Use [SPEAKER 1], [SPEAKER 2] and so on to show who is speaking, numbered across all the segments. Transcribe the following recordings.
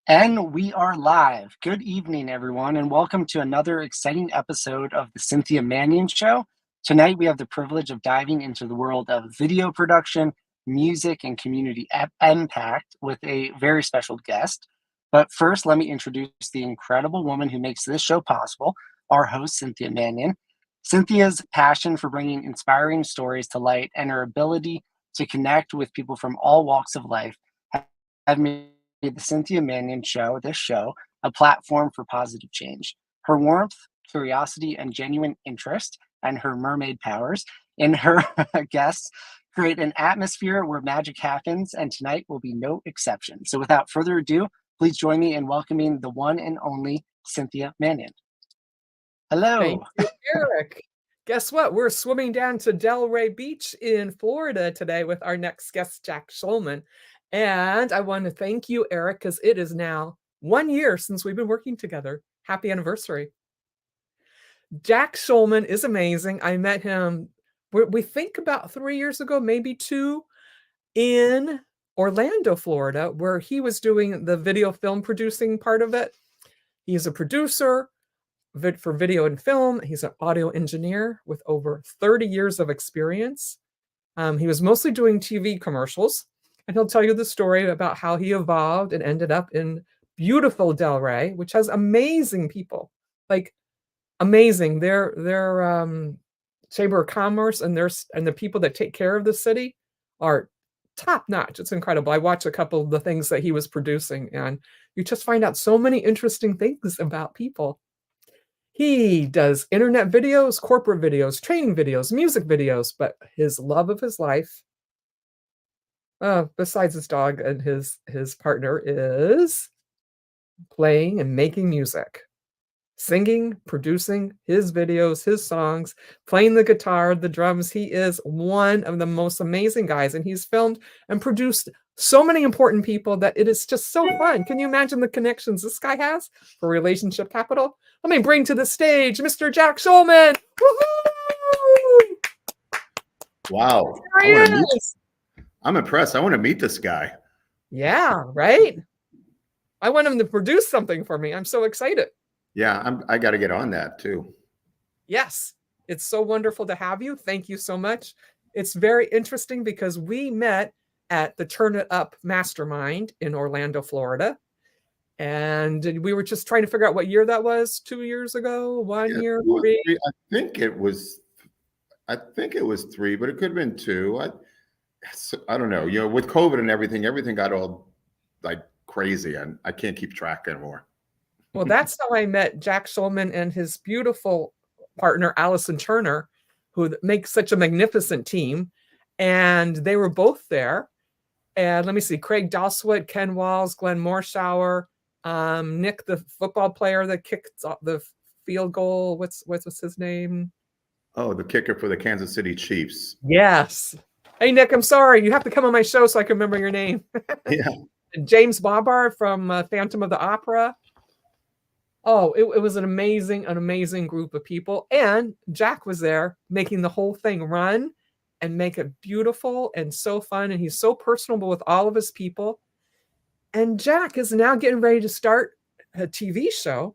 [SPEAKER 1] And we are live. Good evening, everyone, and welcome to another exciting episode of the Cynthia Manion Show. Tonight, we have the privilege of diving into the world of video production, music, and community impact with a very special guest. But first, let me introduce the incredible woman who makes this show possible, our host, Cynthia Manion. Cynthia's passion for bringing inspiring stories to light and her ability to connect with people from all walks of life have made the Cynthia Manion Show, this show, a platform for positive change. Her warmth, curiosity, and genuine interest, and her mermaid powers in her guests create an atmosphere where magic happens, and tonight will be no exception. So without further ado, please join me in welcoming the one and only Cynthia Manion. Hello.
[SPEAKER 2] Thank you, Eric. Guess what? We're swimming down to Delray Beach in Florida today with our next guest, Jack Schulman. And I want to thank you, Eric, because it is now 1 year since we've been working together. Happy anniversary. Jack Schulman is amazing. I met him, we think about 3 years ago, maybe 2, in Orlando, Florida, where he was doing the video film producing part of it. He's a producer for video and film. He's an audio engineer with over 30 years of experience. He was mostly doing TV commercials. And he'll tell you the story about how he evolved and ended up in beautiful Delray, which has amazing people, like amazing. Their Chamber of Commerce and the people that take care of the city are top notch. It's incredible. I watched a couple of the things that he was producing, and you just find out so many interesting things about people. He does internet videos, corporate videos, training videos, music videos, but his love of his life, besides his dog and his partner, is playing and making music, singing, producing his videos, his songs, playing the guitar, the drums. He is one of the most amazing guys, and he's filmed and produced so many important people that it is just so fun. Can you imagine the connections this guy has for relationship capital? Let me bring to the stage Mr. Jack Schulman. Woo-hoo!
[SPEAKER 3] Wow. I'm impressed. I want to meet this guy.
[SPEAKER 2] Yeah, right? I want him to produce something for me. I'm so excited.
[SPEAKER 3] Yeah, I got to get on that too.
[SPEAKER 2] Yes, it's so wonderful to have you. Thank you so much. It's very interesting because we met at the Turn It Up Mastermind in Orlando, Florida. And we were just trying to figure out what year that was. 2 years ago, 1 year, 3.
[SPEAKER 3] I think it was 3, but it could have been 2. I don't know. You know, with COVID and everything got all like crazy, and I can't keep track anymore.
[SPEAKER 2] Well, that's how I met Jack Schulman and his beautiful partner, Allison Turner, who makes such a magnificent team. And they were both there. And let me see, Craig Doswit, Ken Walls, Glenn Morshower, Nick, the football player that kicked the field goal. What's his name?
[SPEAKER 3] Oh, the kicker for the Kansas City Chiefs.
[SPEAKER 2] Yes. Hey, Nick, I'm sorry. You have to come on my show so I can remember your name.
[SPEAKER 3] Yeah.
[SPEAKER 2] James Babar from Phantom of the Opera. Oh, it was an amazing group of people. And Jack was there making the whole thing run and make it beautiful and so fun. And he's so personable with all of his people. And Jack is now getting ready to start a TV show.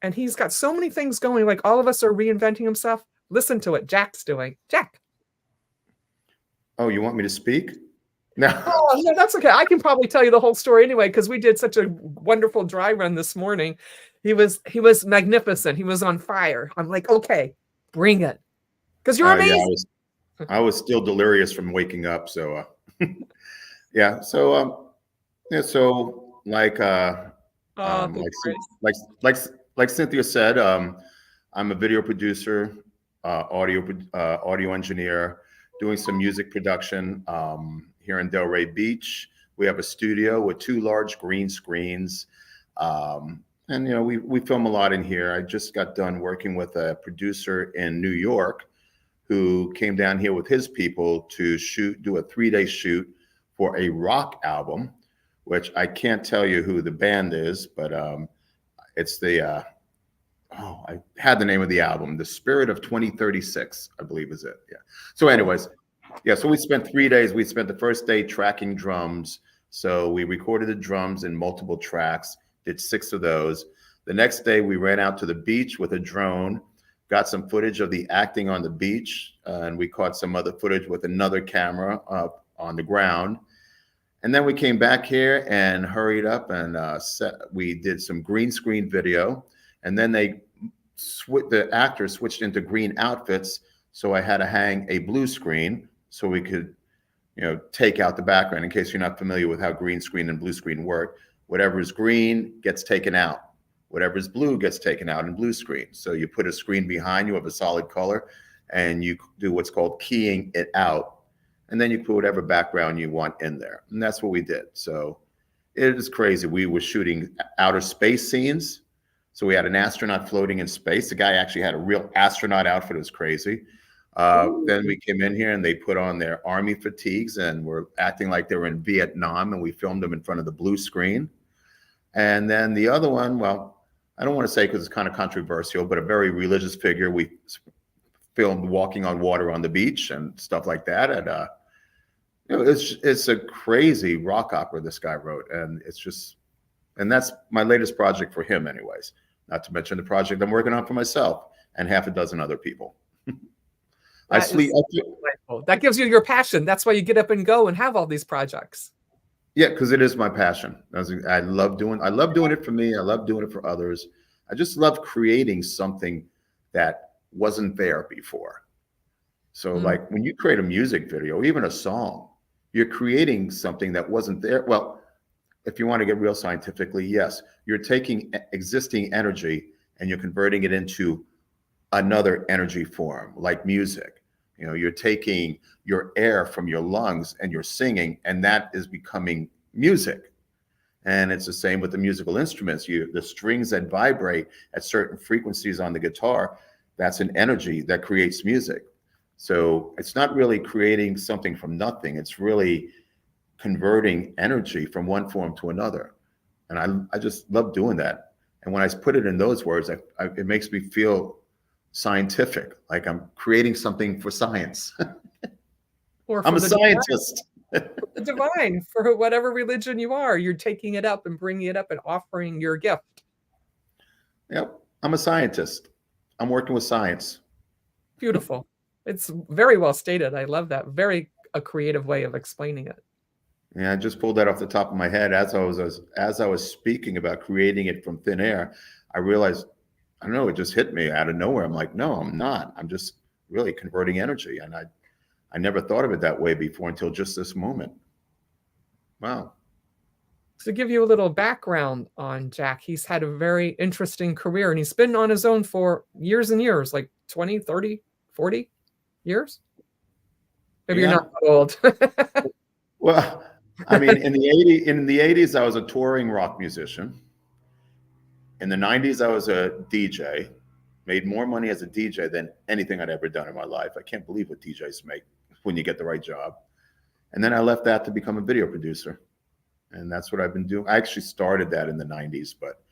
[SPEAKER 2] And he's got so many things going. Like all of us are reinventing himself. Listen to what Jack's doing. Jack.
[SPEAKER 3] Oh, you want me to speak? No.
[SPEAKER 2] Oh, no, that's okay. I can probably tell you the whole story anyway, because we did such a wonderful dry run this morning. He was magnificent. He was on fire. I'm like, okay, bring it. Because you're amazing.
[SPEAKER 3] Yeah, I was still delirious from waking up. So yeah. So like Cynthia said, I'm a video producer, audio engineer, doing some music production here in Delray Beach. We have a studio with 2 large green screens. And, you know, we film a lot in here. I just got done working with a producer in New York who came down here with his people to do a 3-day shoot for a rock album, which I can't tell you who the band is, but it's the, I had the name of the album, The Spirit of 2036, I believe is it. Yeah. So anyways, yeah, so we spent 3 days. We spent the first day tracking drums So we recorded the drums in multiple tracks, did 6 of those. The next day, we ran out to the beach with a drone, got some footage of the acting on the beach, and we caught some other footage with another camera up on the ground. And then we came back here and hurried up and we did some green screen video. And then the actors switched into green outfits. So I had to hang a blue screen so we could, take out the background. In case you're not familiar with how green screen and blue screen work, whatever is green gets taken out. Whatever is blue gets taken out in blue screen. So you put a screen behind you of a solid color and you do what's called keying it out. And then you put whatever background you want in there. And that's what we did. So it is crazy. We were shooting outer space scenes. So we had an astronaut floating in space. The guy actually had a real astronaut outfit. It was crazy. Then we came in here and they put on their army fatigues and were acting like they were in Vietnam, and we filmed them in front of the blue screen. And then the other one, well, I don't want to say because it's kind of controversial, but a very religious figure. We filmed walking on water on the beach and stuff like that. And it's a crazy rock opera this guy wrote, and that's my latest project for him, anyways. Not to mention the project I'm working on for myself and half a dozen other people.
[SPEAKER 2] That gives you your passion. That's why you get up and go and have all these projects.
[SPEAKER 3] Yeah, because it is my passion. I love doing it for me. I love doing it for others. I just love creating something that wasn't there before. So like when you create a music video, even a song, you're creating something that wasn't there. Well, if you want to get real scientifically, yes, you're taking existing energy and you're converting it into another energy form, like music. You're taking your air from your lungs and you're singing, and that is becoming music. And it's the same with the musical instruments. The strings that vibrate at certain frequencies on the guitar, that's an energy that creates music. So it's not really creating something from nothing. It's really converting energy from one form to another. And I just love doing that. And when I put it in those words, it makes me feel scientific, like I'm creating something for science.
[SPEAKER 2] Or
[SPEAKER 3] I'm a scientist.
[SPEAKER 2] The divine, for whatever religion you are, you're taking it up and bringing it up and offering your gift.
[SPEAKER 3] Yep, I'm a scientist. I'm working with science.
[SPEAKER 2] Beautiful. It's very well stated. I love that. Very a creative way of explaining it.
[SPEAKER 3] Yeah, I just pulled that off the top of my head as I was speaking about creating it from thin air. I realized, I don't know, it just hit me out of nowhere. I'm like, no, I'm not. I'm just really converting energy, and I never thought of it that way before until just this moment. Wow.
[SPEAKER 2] To give you a little background on Jack, he's had a very interesting career, and he's been on his own for years and years, like 20, 30, 40 years. Maybe you're not that old.
[SPEAKER 3] Well, I mean, in the 80s, I was a touring rock musician. In the 90s, I was a DJ, made more money as a DJ than anything I'd ever done in my life. I can't believe what DJs make when you get the right job. And then I left that to become a video producer. And that's what I've been doing. I actually started that in the 90s, but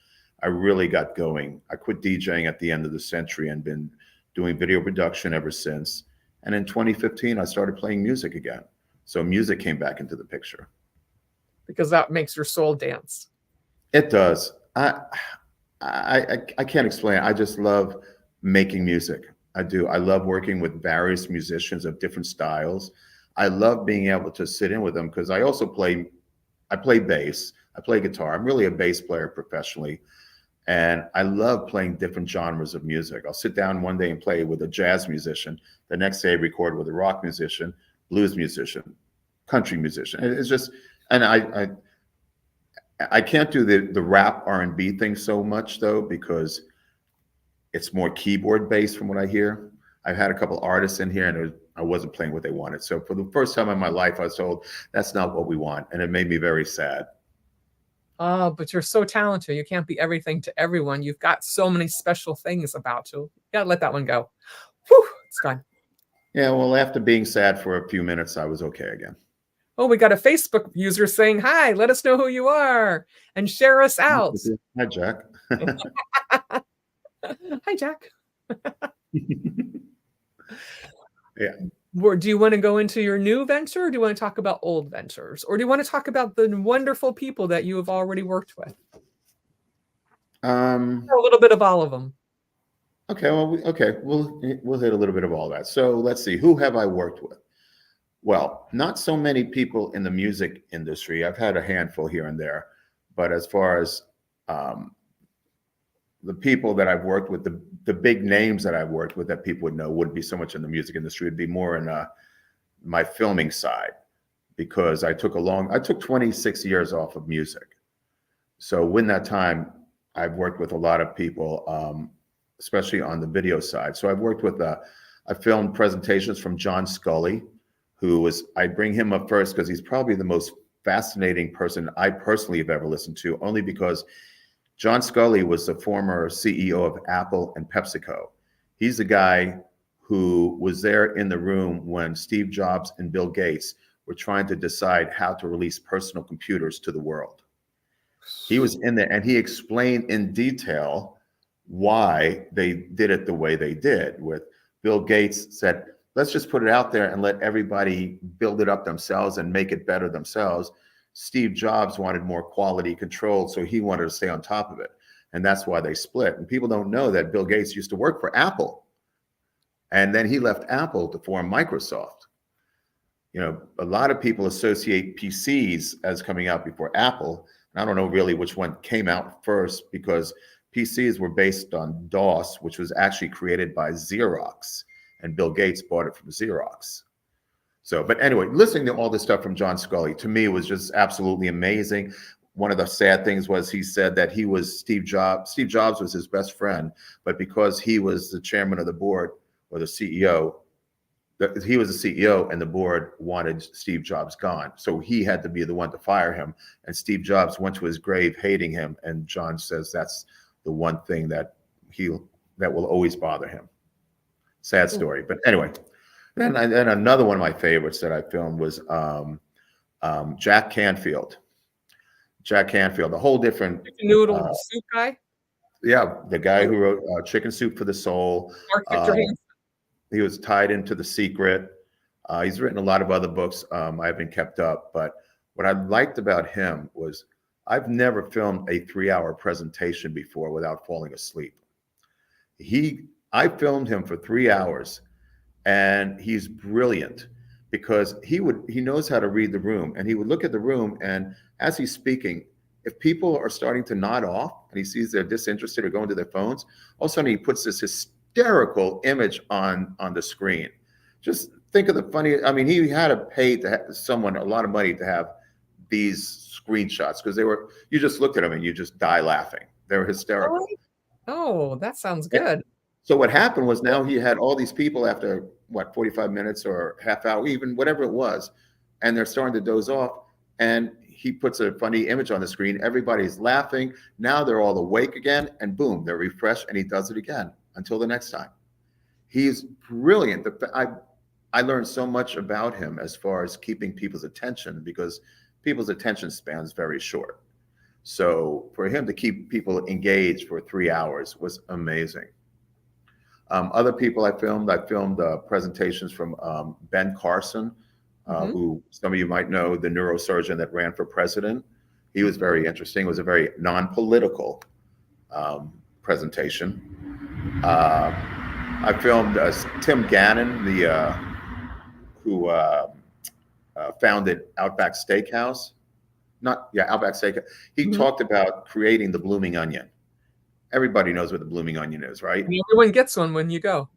[SPEAKER 3] I really got going. I quit DJing at the end of the century and been doing video production ever since. And in 2015, I started playing music again. So music came back into the picture.
[SPEAKER 2] Because that makes your soul dance.
[SPEAKER 3] It does. I can't explain. I just love making music. I do. I love working with various musicians of different styles. I love being able to sit in with them because I play bass. I play guitar. I'm really a bass player professionally. And I love playing different genres of music. I'll sit down one day and play with a jazz musician. The next day I record with a rock musician, blues musician, country musician. It's just, and I can't do the rap R&B thing so much though, because it's more keyboard based from what I hear. I've had a couple artists in here and I wasn't playing what they wanted. So for the first time in my life, I was told that's not what we want. And it made me very sad.
[SPEAKER 2] Oh, but you're so talented. You can't be everything to everyone. You've got so many special things about you. You gotta let that one go. Whew, it's gone.
[SPEAKER 3] Yeah, well, after being sad for a few minutes, I was okay again.
[SPEAKER 2] Oh, we got a Facebook user saying, hi, let us know who you are and share us out.
[SPEAKER 3] Hi, Jack.
[SPEAKER 2] Hi, Jack.
[SPEAKER 3] Yeah.
[SPEAKER 2] do you want to go into your new venture, or do you want to talk about old ventures, or do you want to talk about the wonderful people that you have already worked with? A little bit of all of them.
[SPEAKER 3] Okay, well, we'll hit a little bit of all that. So let's see, who have I worked with? Well, not so many people in the music industry. I've had a handful here and there, but as far as the people that I've worked with, the big names that I've worked with that people would know wouldn't be so much in the music industry. It'd be more in my filming side, because I took 26 years off of music. So in that time, I've worked with a lot of people, especially on the video side. So I've worked with, I filmed presentations from John Sculley, I bring him up first because he's probably the most fascinating person I personally have ever listened to, only because John Sculley was the former CEO of Apple and PepsiCo. He's the guy who was there in the room when Steve Jobs and Bill Gates were trying to decide how to release personal computers to the world. He was in there and he explained in detail why they did it the way they did. With Bill Gates said, let's just put it out there and let everybody build it up themselves and make it better themselves. Steve Jobs wanted more quality control, so he wanted to stay on top of it. And that's why they split. And people don't know that Bill Gates used to work for Apple. And then he left Apple to form Microsoft. You know, a lot of people associate PCs as coming out before Apple. And I don't know really which one came out first, because PCs were based on DOS, which was actually created by Xerox. And Bill Gates bought it from Xerox. So, but anyway, listening to all this stuff from John Sculley, to me, was just absolutely amazing. One of the sad things was he said that he was Steve Jobs was his best friend, but because he was the chairman of the board, or the CEO, he was the CEO and the board wanted Steve Jobs gone. So he had to be the one to fire him. And Steve Jobs went to his grave hating him. And John says that's the one thing that will always bother him. Sad story. But anyway, then another one of my favorites that I filmed was Jack Canfield. Jack Canfield, a whole different
[SPEAKER 2] Noodle soup guy.
[SPEAKER 3] Yeah, the guy who wrote Chicken Soup for the Soul. He was tied into The Secret. He's written a lot of other books I haven't kept up. But what I liked about him was I've never filmed a 3-hour presentation before without falling asleep. I filmed him for 3 hours, and he's brilliant because he knows how to read the room, and he would look at the room, and as he's speaking, if people are starting to nod off and he sees they're disinterested or going to their phones, all of a sudden he puts this hysterical image on the screen. Just think of the funny, I mean, he had to pay to have someone a lot of money to have these screenshots, because you just looked at them and you just die laughing. They were hysterical.
[SPEAKER 2] Oh, that sounds good.
[SPEAKER 3] So what happened was, now he had all these people after 45 minutes or half hour, even whatever it was, and they're starting to doze off, and he puts a funny image on the screen. Everybody's laughing. Now they're all awake again, and boom, they're refreshed, and he does it again until the next time. He's brilliant. I learned so much about him as far as keeping people's attention, because people's attention span is very short. So for him to keep people engaged for 3 hours was amazing. Other people I filmed presentations from Ben Carson, who some of you might know, the neurosurgeon that ran for president. He was very interesting. It was a very non-political presentation. I filmed Tim Gannon, who founded Outback Steakhouse. Outback Steakhouse. He talked about creating the blooming onion. Everybody knows what the blooming onion is, right?
[SPEAKER 2] Everyone gets one when you go.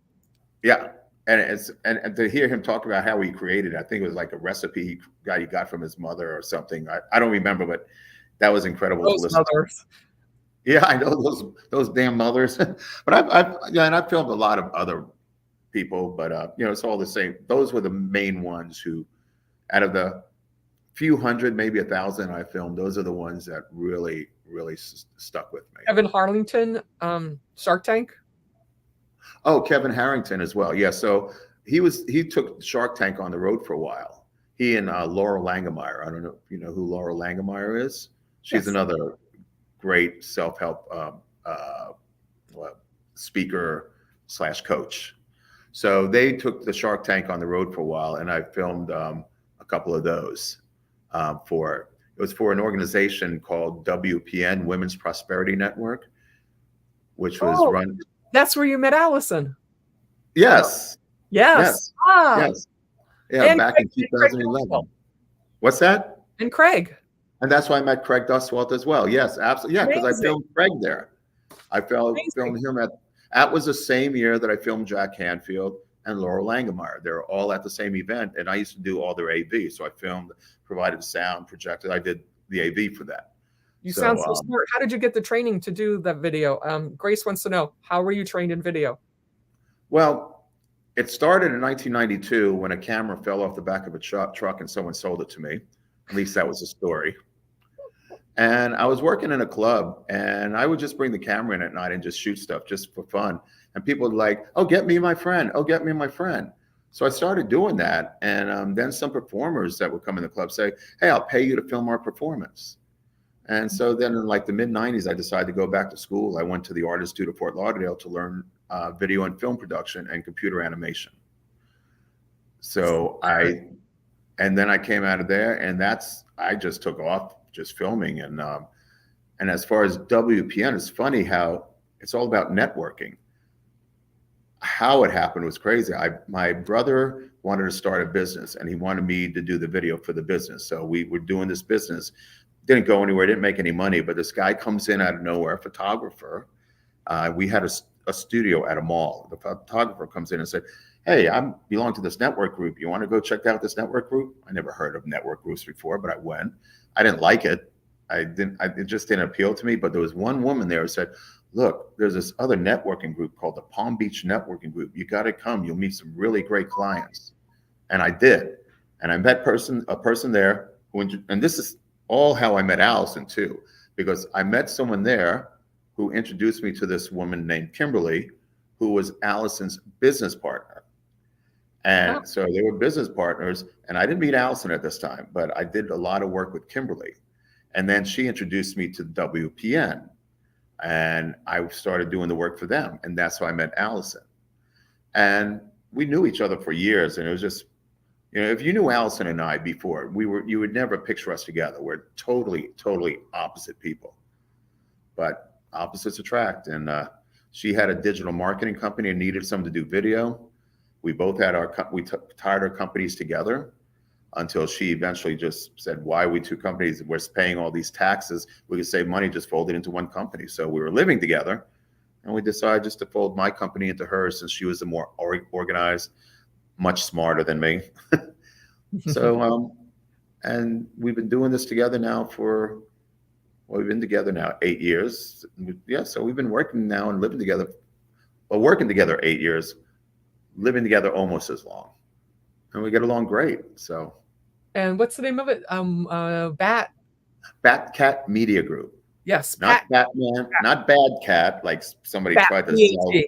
[SPEAKER 3] Yeah, and to hear him talk about how he created it, I think it was like a recipe he got from his mother or something. I don't remember, but that was incredible.
[SPEAKER 2] Those mothers.
[SPEAKER 3] Yeah, I know those damn mothers. But I've filmed a lot of other people, but it's all the same. Those were the main ones who, out of the few hundred, maybe 1,000 I filmed, those are the ones that really stuck with me.
[SPEAKER 2] Kevin Harrington, Shark Tank.
[SPEAKER 3] Oh, Kevin Harrington as well. Yeah, so he took Shark Tank on the road for a while. He and Laura Langemeier. I don't know if you know who Laura Langemeier is. She's another great self-help speaker / coach. So they took the Shark Tank on the road for a while, and I filmed a couple of those it was for an organization called WPN, Women's Prosperity Network, which was run.
[SPEAKER 2] That's where you met Allison.
[SPEAKER 3] Yes.
[SPEAKER 2] Yes.
[SPEAKER 3] Yes. Yeah, back in 2011. What's that?
[SPEAKER 2] And Craig.
[SPEAKER 3] And that's why I met Craig Duswalt as well. Yes, absolutely. Yeah, because I filmed Craig there. I filmed him that was the same year that I filmed Jack Canfield and Laurel Langemeyer. They were all at the same event, and I used to do all their AV. So I provided sound, projected. I did the AV for that.
[SPEAKER 2] You sound so smart. How did you get the training to do that video? Grace wants to know, how were you trained in video?
[SPEAKER 3] Well, it started in 1992 when a camera fell off the back of a truck and someone sold it to me. At least that was the story. And I was working in a club, and I would just bring the camera in at night and just shoot stuff just for fun. And people would like, oh, get me my friend. Oh, get me my friend. So I started doing that. And then some performers that would come in the club say, hey, I'll pay you to film our performance. And so then in like the mid 90s, I decided to go back to school. I went to the Art Institute of Fort Lauderdale to learn video and film production and computer animation. So and then I came out of there, and I just took off just filming. And as far as WPN, it's funny how it's all about networking. How it happened was crazy. My brother wanted to start a business, and he wanted me to do the video for the business. So we were doing this business. Didn't go anywhere, didn't make any money, but this guy comes in out of nowhere, a photographer. We had a studio at a mall. The photographer comes in and said, hey, I belong to this network group. You want to go check out this network group? I never heard of network groups before, but I went. I didn't like it. It just didn't appeal to me. But there was one woman there who said, look, there's this other networking group called the Palm Beach Networking Group. You got to come. You'll meet some really great clients. And I did. And I met a person there and this is all how I met Allison too, because I met someone there who introduced me to this woman named Kimberly, who was Allison's business partner. And so they were business partners, and I didn't meet Allison at this time, but I did a lot of work with Kimberly. And then she introduced me to WPN, and I started doing the work for them. And that's how I met Allison. And we knew each other for years, and it was just, if you knew Allison and I before, you would never picture us together. We're totally, totally opposite people, but opposites attract. And she had a digital marketing company and needed someone to do video. We both had tied our companies together until she eventually just said, why are we two companies? We're paying all these taxes. We could save money, just fold it into one company. So we were living together, and we decided just to fold my company into hers, since she was the more organized, much smarter than me. So, and we've been doing this together now we've been together now 8 years. Yeah, so we've been working now and living together, working together 8 years, living together almost as long, and we get along great. So,
[SPEAKER 2] and what's the name of it?
[SPEAKER 3] Bat Cat Media Group.
[SPEAKER 2] Yes,
[SPEAKER 3] not Batman, not Bad Cat, like somebody tried to sell.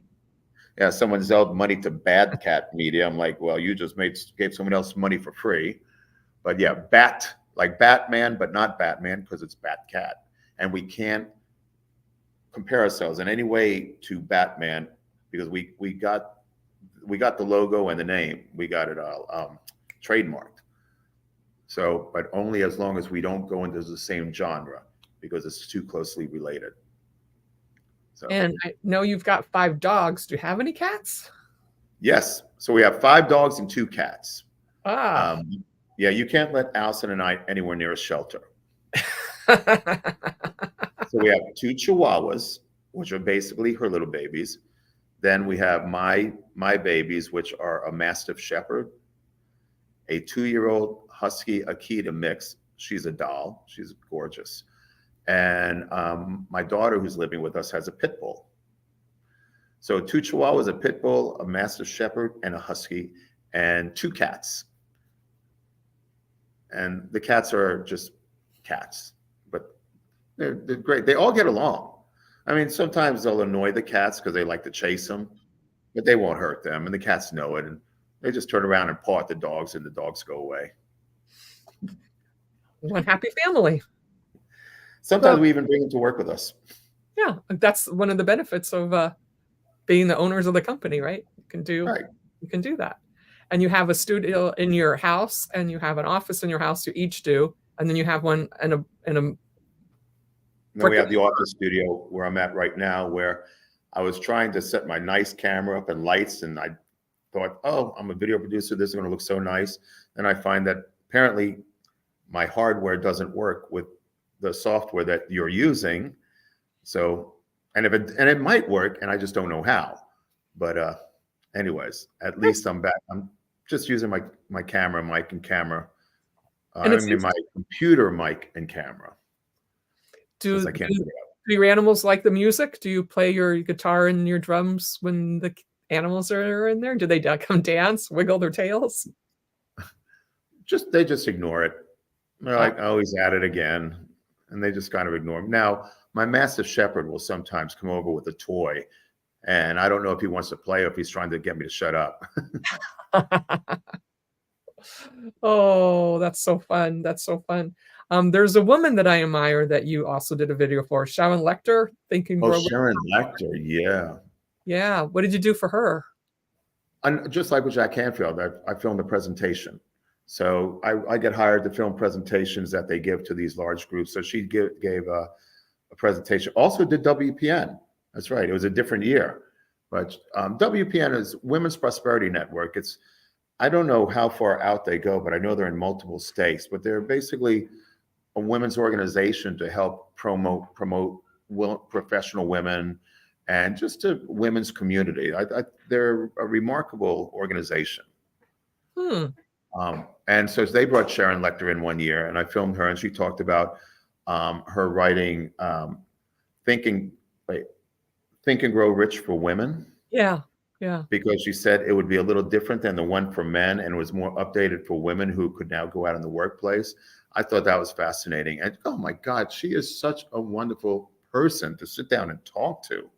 [SPEAKER 3] Yeah, someone sold money to Bad Cat Media. I'm like, well, you just gave someone else money for free. But yeah, like Batman, but not Batman, because it's Bat Cat, and we can't compare ourselves in any way to Batman, because we got the logo and the name. We got it all trademarked. So, but only as long as we don't go into the same genre, because it's too closely related. So.
[SPEAKER 2] And I know you've got 5 dogs. Do you have any cats?
[SPEAKER 3] Yes. So we have 5 dogs and 2 cats.
[SPEAKER 2] Yeah,
[SPEAKER 3] you can't let Allison and I anywhere near a shelter. So we have 2 Chihuahuas, which are basically her little babies. Then we have my babies, which are a Mastiff Shepherd, a 2-year-old Husky Akita mix. She's a doll. She's gorgeous. And my daughter, who's living with us, has a pit bull. So 2 Chihuahuas, a pit bull, a Mastiff Shepherd, and a Husky, and 2 cats. And the cats are just cats, but they're great. They all get along. I mean, sometimes they'll annoy the cats because they like to chase them, but they won't hurt them, and the cats know it, and they just turn around and paw at the dogs, and the dogs go away.
[SPEAKER 2] One happy family.
[SPEAKER 3] Sometimes we even bring them to work with us.
[SPEAKER 2] Yeah, that's one of the benefits of being the owners of the company, right? You can do You can do that. And you have a studio in your house, and you have an office in your house. You each do, and then you have one in a.
[SPEAKER 3] Then we have the office studio where I'm at right now, where I was trying to set my nice camera up and lights, and I thought, oh, I'm a video producer. This is going to look so nice. And I find that apparently my hardware doesn't work with the software that you're using. So, and it might work, and I just don't know how. But anyways, at least I'm back. I'm just using my camera mic and camera. I mean, my computer mic and camera.
[SPEAKER 2] Do your animals like the music? Do you play your guitar and your drums when the animals are in there? Do they come dance, wiggle their tails?
[SPEAKER 3] They just ignore it. They're like, oh, he's at it again. And they just kind of ignore him. Now, my Mastiff Shepherd will sometimes come over with a toy. And I don't know if he wants to play or if he's trying to get me to shut up.
[SPEAKER 2] Oh, that's so fun. That's so fun. There's a woman that I admire that you also did a video for, Sharon Lecter.
[SPEAKER 3] Sharon Lecter, yeah.
[SPEAKER 2] Yeah. What did you do for her?
[SPEAKER 3] And just like with Jack Canfield, I filmed a presentation. So I get hired to film presentations that they give to these large groups. So she gave a presentation. Also did WPN. That's right. It was a different year. But WPN is Women's Prosperity Network. I don't know how far out they go, but I know they're in multiple states. But they're basically a women's organization to help promote professional women and just a women's community. They're a remarkable organization. And so they brought Sharon Lecter in one year, and I filmed her, and she talked about her writing Think and Grow Rich for Women.
[SPEAKER 2] Yeah. Yeah.
[SPEAKER 3] Because she said it would be a little different than the one for men, and it was more updated for women who could now go out in the workplace. I thought that was fascinating. And oh my God, she is such a wonderful person to sit down and talk to.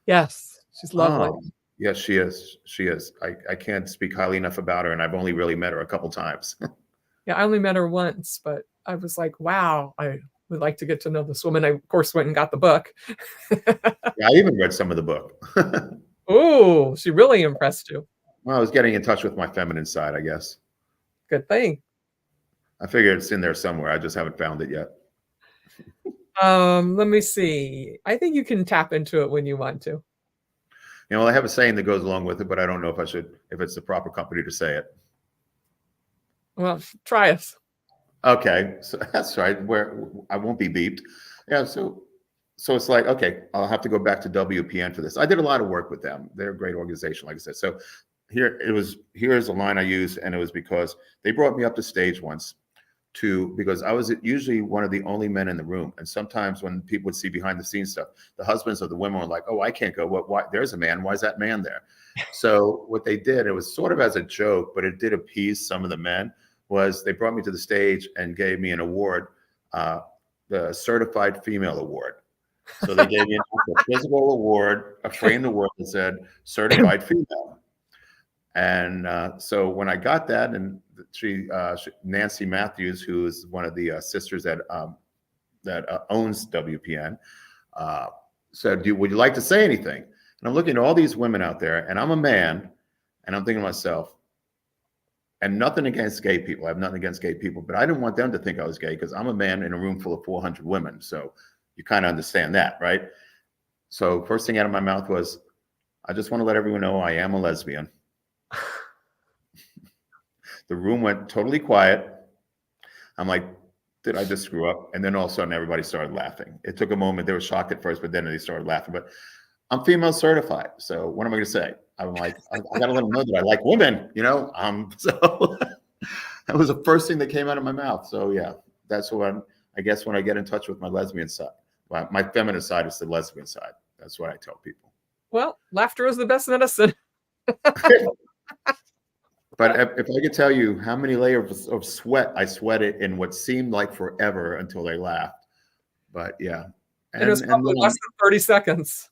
[SPEAKER 2] Yes, she's lovely.
[SPEAKER 3] Yes, she is. She is. I can't speak highly enough about her, and I've only really met her a couple times.
[SPEAKER 2] Yeah, I only met her once, but I was like, wow, I would like to get to know this woman. I, of course, went and got the book.
[SPEAKER 3] Yeah, I even read some of the book.
[SPEAKER 2] Oh, she really impressed you.
[SPEAKER 3] Well, I was getting in touch with my feminine side, I guess.
[SPEAKER 2] Good thing.
[SPEAKER 3] I figured it's in there somewhere. I just haven't found it yet.
[SPEAKER 2] Let me see. I think you can tap into it when you want to.
[SPEAKER 3] I have a saying that goes along with it, but I don't know if it's the proper company to say it.
[SPEAKER 2] Well, try us.
[SPEAKER 3] Okay, so that's right. Where I won't be beeped. Yeah, so it's like, okay, I'll have to go back to WPN for this. I did a lot of work with them. They're a great organization, like I said. So here's a line I used, and it was because they brought me up to stage once because I was usually one of the only men in the room. And sometimes when people would see behind the scenes stuff, the husbands of the women were like, oh, I can't go. Why? There's a man. Why is that man there? So what they did, it was sort of as a joke, but it did appease some of the men, was they brought me to the stage and gave me an award, the Certified Female Award. So they gave me a physical award, a framed award that said Certified Female. And so when I got that, and Nancy Matthews, who is one of the sisters that owns WPN, said, would you like to say anything? And I'm looking at all these women out there, and I'm a man, and I'm thinking to myself, and nothing against gay people. I have nothing against gay people, but I didn't want them to think I was gay because I'm a man in a room full of 400 women. So you kind of understand that, right? So first thing out of my mouth was, I just want to let everyone know I am a lesbian. The room went totally quiet. I'm like, did I just screw up? And then all of a sudden everybody started laughing. It took a moment. They were shocked at first, but then they started laughing. But I'm female certified. So what am I going to say? I'm like, I got to let them know that I like women, So that was the first thing that came out of my mouth. So yeah, that's what I guess when I get in touch with my lesbian side. My feminine side is the lesbian side. That's what I tell people.
[SPEAKER 2] Well, laughter is the best medicine.
[SPEAKER 3] But if I could tell you how many layers of sweat I sweated in what seemed like forever until they laughed. But yeah.
[SPEAKER 2] And it was probably less than 30 seconds.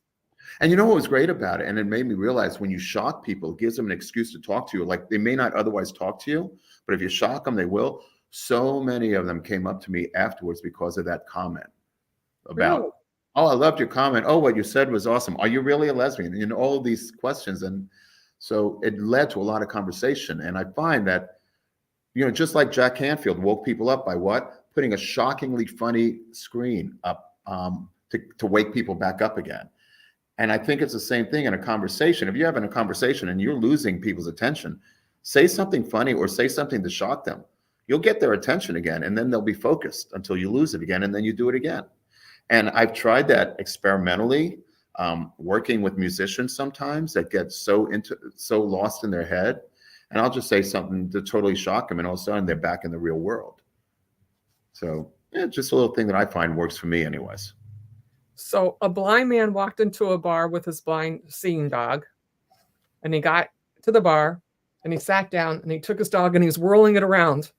[SPEAKER 3] And you know what was great about it? And it made me realize when you shock people, it gives them an excuse to talk to you. Like they may not otherwise talk to you, but if you shock them, they will. So many of them came up to me afterwards because of that comment about, really? Oh, I loved your comment. Oh, what you said was awesome. Are you really a lesbian? All of these questions. And So it led to a lot of conversation. And I find that, just like Jack Canfield woke people up by what? Putting a shockingly funny screen up to wake people back up again. And I think it's the same thing in a conversation. If you're having a conversation and you're losing people's attention, say something funny or say something to shock them. You'll get their attention again, and then they'll be focused until you lose it again, and then you do it again. And I've tried that experimentally, working with musicians sometimes that get so lost in their head. And I'll just say something to totally shock them, and all of a sudden they're back in the real world. So just a little thing that I find works for me anyways.
[SPEAKER 2] So a blind man walked into a bar with his blind seeing dog, and he got to the bar and he sat down and he took his dog and he was whirling it around.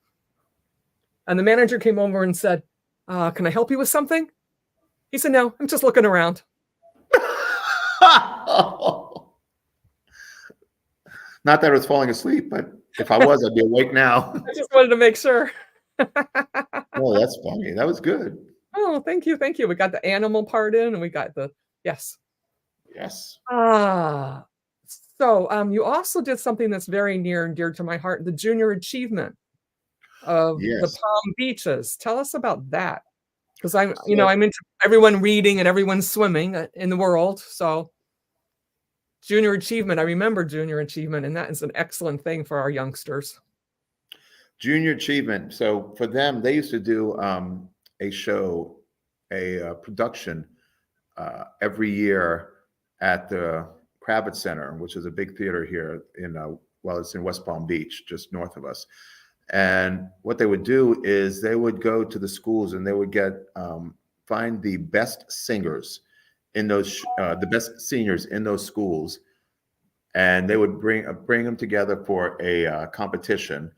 [SPEAKER 2] And the manager came over and said, can I help you with something? He said, no, I'm just looking around.
[SPEAKER 3] Not that I was falling asleep, but if I was, I'd be awake now.
[SPEAKER 2] I just wanted to make sure.
[SPEAKER 3] Oh, that's funny. That was good.
[SPEAKER 2] Oh, thank you. Thank you. We got the animal part in and we got the, yes.
[SPEAKER 3] Yes.
[SPEAKER 2] So you also did something that's very near and dear to my heart, the junior achievement of the Palm Beaches. Tell us about that. Because I'm into everyone reading and everyone swimming in the world. So junior achievement, I remember junior achievement, and that is an excellent thing for our youngsters.
[SPEAKER 3] Junior achievement. So for them, they used to do a show, a production every year at the Kravitz Center, which is a big theater here it's in West Palm Beach, just north of us. And what they would do is they would go to the schools and they would find the best singers in those, the best seniors in those schools, and they would bring them together for a competition,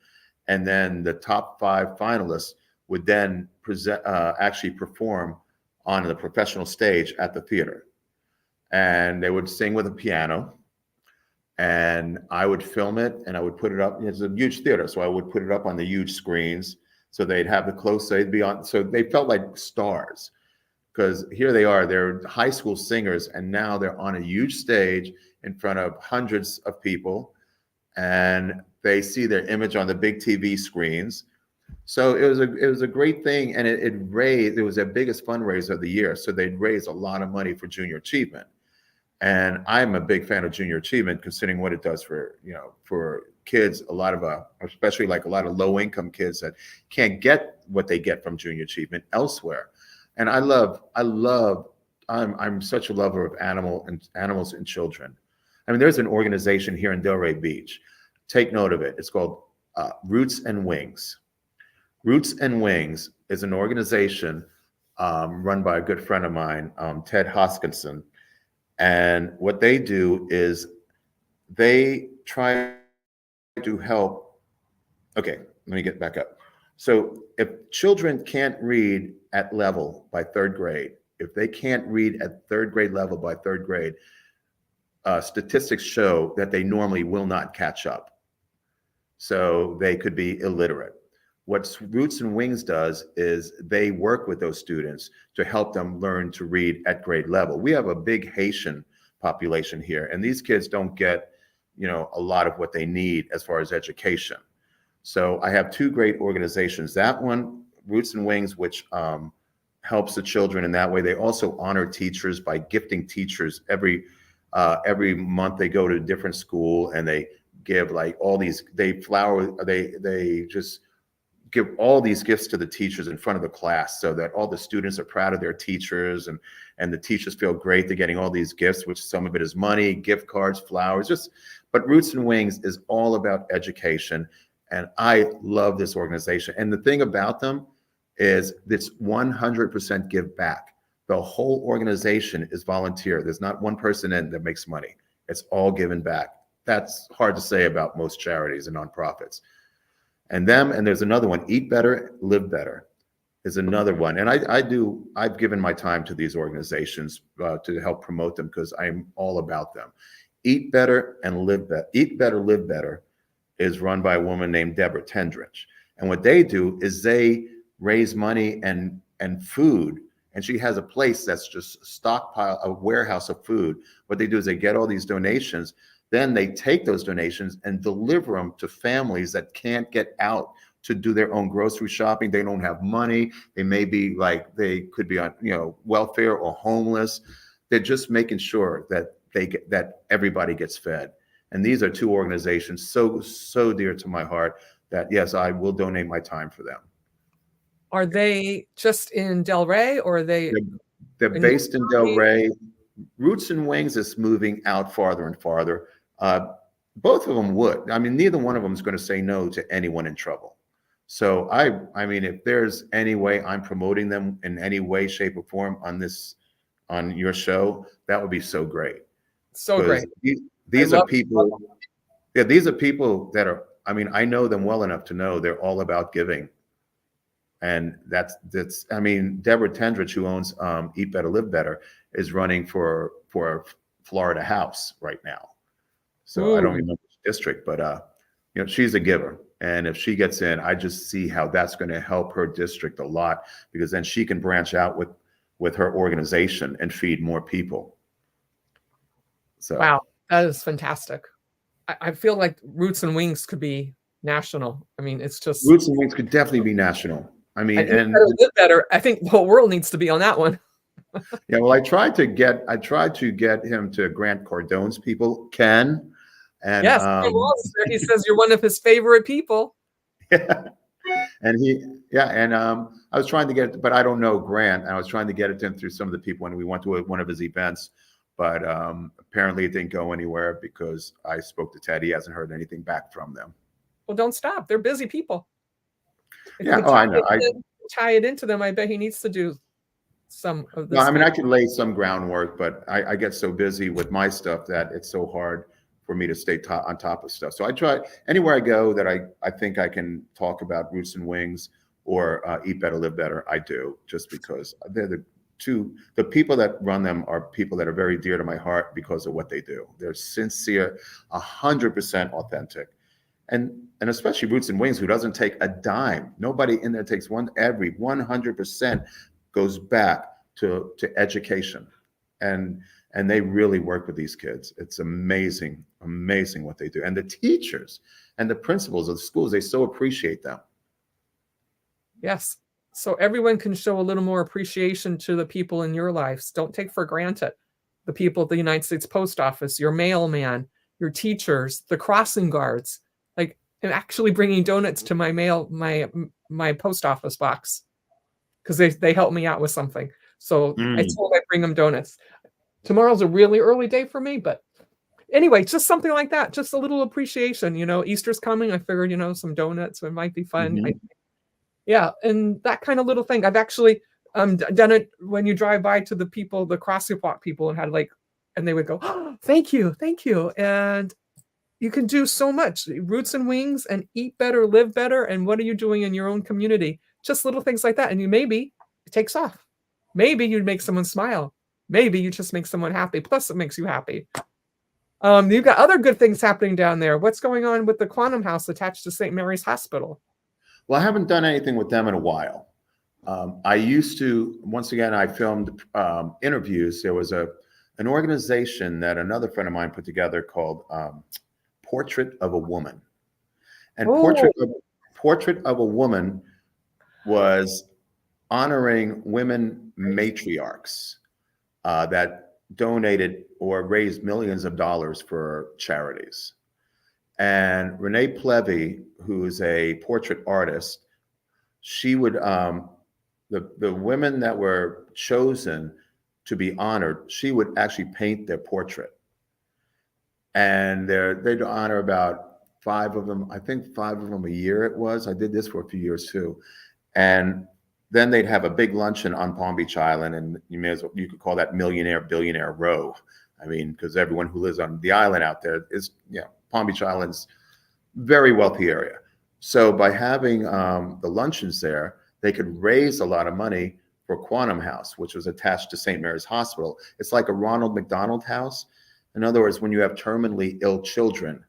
[SPEAKER 3] and then the top 5 finalists would then actually perform on the professional stage at the theater, and they would sing with a piano. And I would film it and I would put it up. It's a huge theater, so I would put it up on the huge screens so they'd have they'd be on. So they felt like stars, because here they are, they're high school singers, and now they're on a huge stage in front of hundreds of people, and they see their image on the big TV screens. So it was a great thing, and it was their biggest fundraiser of the year. So they'd raise a lot of money for junior achievement. And I'm a big fan of junior achievement, considering what it does for kids, especially like a lot of low income kids that can't get what they get from junior achievement elsewhere. And I'm such a lover of animals and children. I mean, there's an organization here in Delray Beach. Take note of it. It's called Roots and Wings. Roots and Wings is an organization run by a good friend of mine, Ted Hoskinson. And what they do is they try to help. Okay, let me get back up. So if children can't read at level by 3rd grade, if they can't read at 3rd grade level by 3rd grade, statistics show that they normally will not catch up. So they could be illiterate. What Roots and Wings does is they work with those students to help them learn to read at grade level. We have a big Haitian population here, and these kids don't get, a lot of what they need as far as education. So I have 2 great organizations. That one, Roots and Wings, which helps the children in that way. They also honor teachers by gifting teachers every month. They go to a different school and they give they just give all these gifts to the teachers in front of the class, so that all the students are proud of their teachers, and the teachers feel great. They're getting all these gifts, which some of it is money, gift cards, flowers, but Roots and Wings is all about education. And I love this organization. And the thing about them is it's 100% give back. The whole organization is volunteer. There's not one person in that makes money. It's all given back. That's hard to say about most charities and nonprofits. And there's another one, Eat Better, Live Better is another one. And I've given my time to these organizations to help promote them, because I'm all about them. Eat Better and Live Better. Eat Better, Live Better is run by a woman named Deborah Tendrich. And what they do is they raise money and food. And she has a place that's just a warehouse of food. What they do is they get all these donations. Then they take those donations and deliver them to families that can't get out to do their own grocery shopping. They don't have money. They may be like, they could be on, welfare or homeless. They're just making sure that that everybody gets fed. And these are two organizations so dear to my heart that, yes, I will donate my time for them.
[SPEAKER 2] Are they just in Delray, or are they?
[SPEAKER 3] They're based in Delray. Roots and Wings is moving out farther and farther. Both of them would. I mean, neither one of them is going to say no to anyone in trouble. So I mean, if there's any way I'm promoting them in any way, shape, or form on your show, that would be so great.
[SPEAKER 2] So great.
[SPEAKER 3] These are people. Yeah, these are people that are. I mean, I know them well enough to know they're all about giving. And that's. I mean, Deborah Tendrich, who owns Eat Better, Live Better, is running for Florida House right now. So
[SPEAKER 2] Ooh.
[SPEAKER 3] I don't remember which district, but she's a giver. And if she gets in, I just see how that's going to help her district a lot, because then she can branch out with her organization and feed more people. So
[SPEAKER 2] wow, that is fantastic. I feel like Roots and Wings could be national. I mean, it's just
[SPEAKER 3] Roots and Wings could definitely be national. I mean, and
[SPEAKER 2] Live Better. I think the whole world needs to be on that one.
[SPEAKER 3] Yeah, well, I tried to get him to Grant Cardone's people, Ken. And
[SPEAKER 2] yes, he says you're one of his favorite people.
[SPEAKER 3] Yeah. And I was trying to get it, but I don't know Grant. And I was trying to get it to him through some of the people when we went to one of his events. But apparently it didn't go anywhere because I spoke to Ted. He hasn't heard anything back from them.
[SPEAKER 2] Well, don't stop. They're busy people. If
[SPEAKER 3] I know.
[SPEAKER 2] Tie it into them. I bet he needs to do some of this.
[SPEAKER 3] No, I mean, I could lay some groundwork, but I get so busy with my stuff that it's so hard for me to stay on top of stuff. So I try anywhere I go that I think I can talk about Roots and Wings or Eat Better, Live Better. I do, just because they're the people that run them are people that are very dear to my heart because of what they do. They're sincere, 100% authentic. And especially Roots and Wings, who doesn't take a dime. Nobody in there takes every 100% goes back to education. And they really work with these kids. It's amazing what they do. And the teachers and the principals of the schools, they so appreciate them.
[SPEAKER 2] Yes. So everyone can show a little more appreciation to the people in your lives. Don't take for granted the people at the United States Post Office, your mailman, your teachers, the crossing guards. Like, I'm actually bringing donuts to my my post office box because they help me out with something. So I told I bring them donuts. Tomorrow's a really early day for me, but anyway, just something like that. Just a little appreciation. Easter's coming. I figured, some donuts. It might be fun.
[SPEAKER 3] Mm-hmm.
[SPEAKER 2] Yeah, and that kind of little thing. I've actually done it when you drive by to the people, the crosswalk people, and had and they would go, oh, thank you. And you can do so much. Roots and Wings and Eat Better, Live Better. And what are you doing in your own community? Just little things like that. And maybe it takes off. Maybe you'd make someone smile. Maybe you just make someone happy. Plus, it makes you happy. You've got other good things happening down there. What's going on with the Quantum House attached to St. Mary's Hospital?
[SPEAKER 3] Well, I haven't done anything with them in a while. I used to, once again, I filmed interviews. There was an organization that another friend of mine put together called Portrait of a Woman. And Portrait of a Woman was honoring women matriarchs that donated or raised millions of dollars for charities. And Renee Plevy, who is a portrait artist, she would, the women that were chosen to be honored, she would actually paint their portrait. And they'd honor about 5 of them, I think 5 of them a year it was. I did this for a few years too. And then they'd have a big luncheon on Palm Beach Island, and you could call that millionaire, billionaire row. I mean, because everyone who lives on the island out there is, Palm Beach Island's very wealthy area. So by having the luncheons there, they could raise a lot of money for Quantum House, which was attached to St. Mary's Hospital. It's like a Ronald McDonald House. In other words, when you have terminally ill children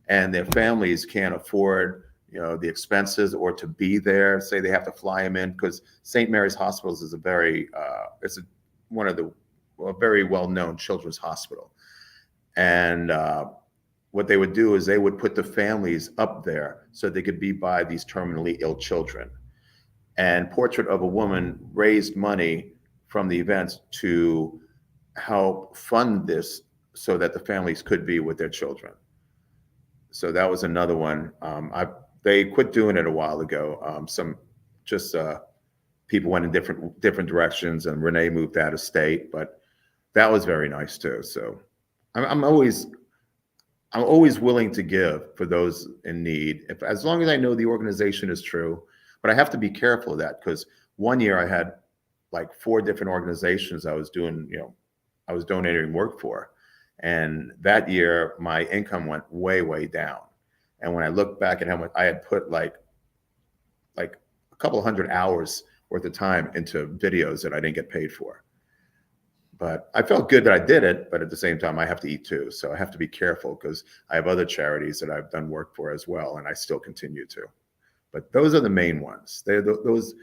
[SPEAKER 3] and their families can't afford the expenses or to be there, say they have to fly them in, because St. Mary's Hospitals is a very one of the very well-known children's hospital. And what they would do is they would put the families up there so they could be by these terminally ill children. And Portrait of a Woman raised money from the events to help fund this so that the families could be with their children. So that was another one. They quit doing it a while ago. People went in different directions, and Renee moved out of state, but that was very nice too. So I'm always willing to give for those in need, as long as I know the organization is true. But I have to be careful of that, because one year I had like 4 different organizations I was donating work for. And that year my income went way, way down. And when I look back at how much I had put, like a couple of hundred hours worth of time into videos that I didn't get paid for. But I felt good that I did it, but at the same time, I have to eat too. So I have to be careful, because I have other charities that I've done work for as well, and I still continue to. But those are the main ones. Those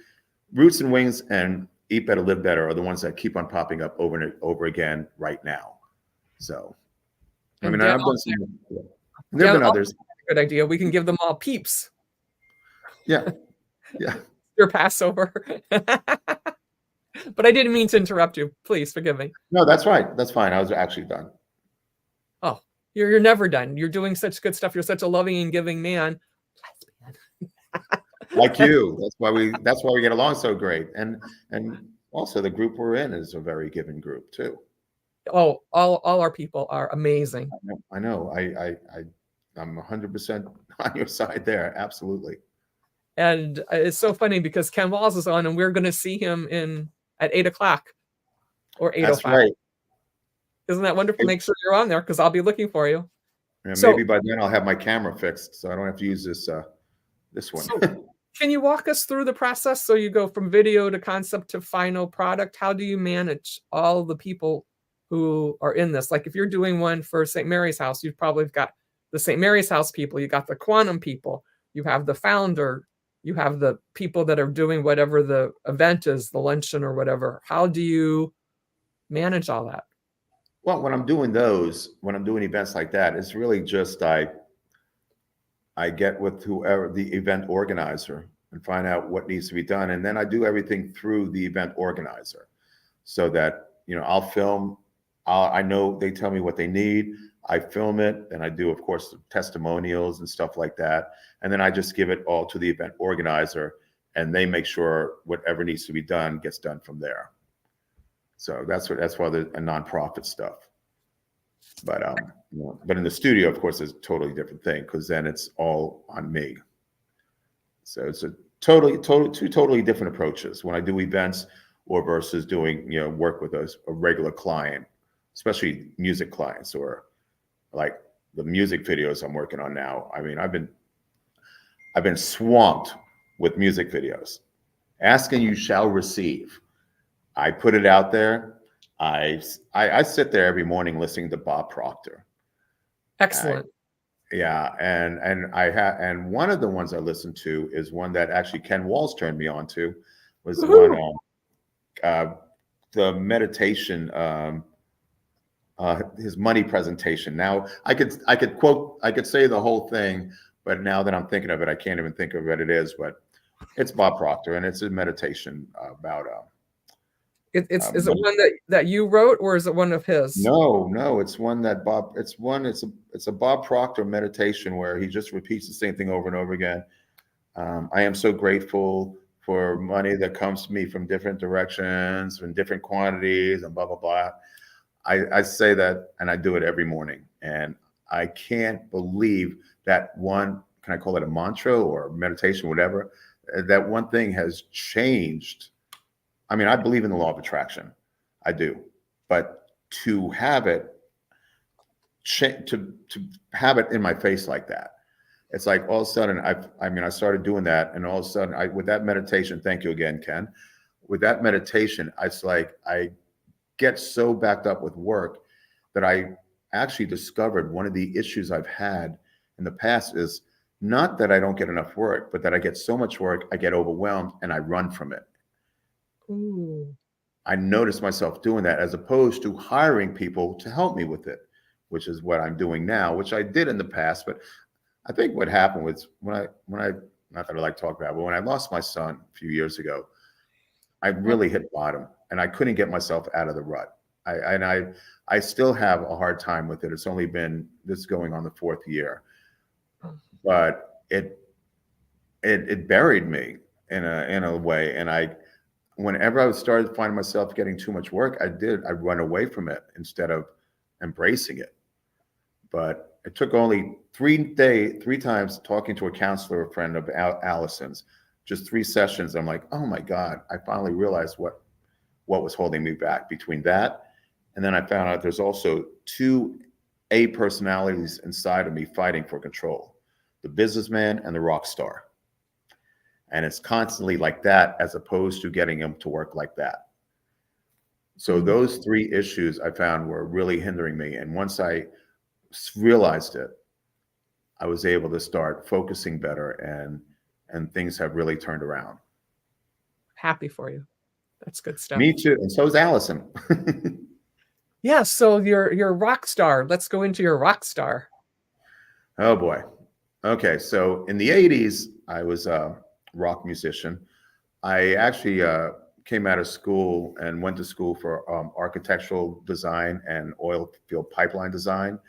[SPEAKER 3] Roots and Wings and Eat Better, Live Better are the ones that keep on popping up over and over again right now. So, I mean, I've done some. There have been others.
[SPEAKER 2] Good idea. We can give them all peeps.
[SPEAKER 3] Yeah, yeah.
[SPEAKER 2] Your Passover. But I didn't mean to interrupt you. Please forgive me.
[SPEAKER 3] No, that's right. That's fine. I was actually done.
[SPEAKER 2] Oh, you're never done. You're doing such good stuff. You're such a loving and giving man.
[SPEAKER 3] Like you. That's why we get along so great. And also the group we're in is a very giving group too.
[SPEAKER 2] Oh, all our people are amazing.
[SPEAKER 3] I know. I'm 100% on your side there. Absolutely.
[SPEAKER 2] And it's so funny because Ken Walls is on, and we're going to see him at 8:00 or 8:05.
[SPEAKER 3] That's right.
[SPEAKER 2] Isn't that wonderful? Make sure you're on there, because I'll be looking for you.
[SPEAKER 3] And maybe by then I'll have my camera fixed, so I don't have to use this one.
[SPEAKER 2] So can you walk us through the process? So you go from video to concept to final product. How do you manage all the people who are in this? Like if you're doing one for St. Mary's House, you've probably got the St. Mary's House people, you got the Quantum people, you have the founder, you have the people that are doing whatever the event is, the luncheon or whatever. How do you manage all that?
[SPEAKER 3] Well, when I'm doing events like that, it's really just I get with whoever the event organizer and find out what needs to be done. And then I do everything through the event organizer, so that, I'll film. I know they tell me what they need. I film it, and I do, of course, testimonials and stuff like that. And then I just give it all to the event organizer, and they make sure whatever needs to be done gets done from there. So that's why the nonprofit stuff. But in the studio, of course, it's a totally different thing, because then it's all on me. So it's two totally different approaches when I do events or versus doing work with a regular client, especially music clients, or like the music videos I'm working on now. I mean, I've been swamped with music videos. Ask and you shall receive. I put it out there. I sit there every morning listening to Bob Proctor.
[SPEAKER 2] Excellent.
[SPEAKER 3] And one of the ones I listened to is one that actually Ken Walls turned me on to, was the one the meditation, his money presentation. Now I could say the whole thing, but now that I'm thinking of it, I can't even think of what it is. But it's Bob Proctor, and it's a meditation about.
[SPEAKER 2] Is it one that you wrote, or is it one of his?
[SPEAKER 3] No, it's one that Bob. It's a Bob Proctor meditation where he just repeats the same thing over and over again. I am so grateful for money that comes to me from different directions, from different quantities, and blah blah blah. I say that, and I do it every morning, and I can't believe that one. Can I call it a mantra or meditation, whatever? That one thing has changed. I mean, I believe in the law of attraction. I do. But to have it, to have it in my face like that, it's like all of a sudden, I started doing that, and all of a sudden, with that meditation, thank you again, Ken. With that meditation, it's like I get so backed up with work that I actually discovered one of the issues I've had in the past is not that I don't get enough work, but that I get so much work, I get overwhelmed, and I run from it.
[SPEAKER 2] Ooh.
[SPEAKER 3] I noticed myself doing that, as opposed to hiring people to help me with it, which is what I'm doing now, which I did in the past. But I think what happened was when I not that I like to talk about it, but when I lost my son a few years ago, I really hit bottom and I couldn't get myself out of the rut. I still have a hard time with it. It's only been this going on the 4th year, but it buried me in a way. And whenever I started finding myself getting too much work, I run away from it instead of embracing it. But it took only 3 times talking to a counselor, a friend of Allison's, just 3 sessions. I'm like, oh my God, I finally realized what was holding me back between that. And then I found out there's also 2 A personalities inside of me fighting for control, the businessman and the rock star. And it's constantly like that, as opposed to getting them to work like that. So those 3 issues I found were really hindering me. And once I realized it, I was able to start focusing better, and things have really turned around.
[SPEAKER 2] Happy for you. That's good stuff.
[SPEAKER 3] Me too. And so is Allison.
[SPEAKER 2] Yeah. So you're a rock star. Let's go into your rock star.
[SPEAKER 3] Oh boy. Okay. So in the 80s, I was a rock musician. I actually came out of school and went to school for architectural design and oil field pipeline design.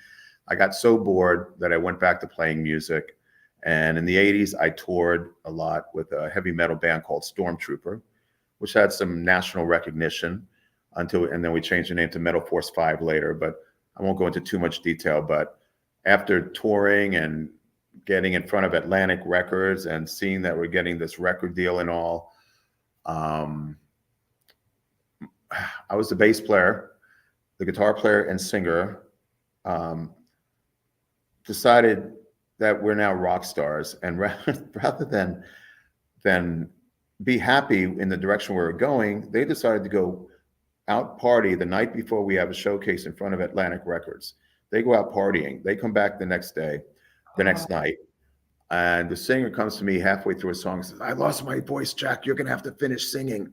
[SPEAKER 3] I got so bored that I went back to playing music. And in the 80s, I toured a lot with a heavy metal band called Stormtrooper, which had some national recognition and then we changed the name to Metal Force 5 later, but I won't go into too much detail. But after touring and getting in front of Atlantic Records and seeing that we're getting this record deal and all, I was the bass player, the guitar player and singer, decided that we're now rock stars, and rather than be happy in the direction we were going, they decided to go out party the night before we have a showcase in front of Atlantic Records. They go out partying. They come back the next day, the next night, and the singer comes to me halfway through a song and says, "I lost my voice, Jack. You're gonna have to finish singing."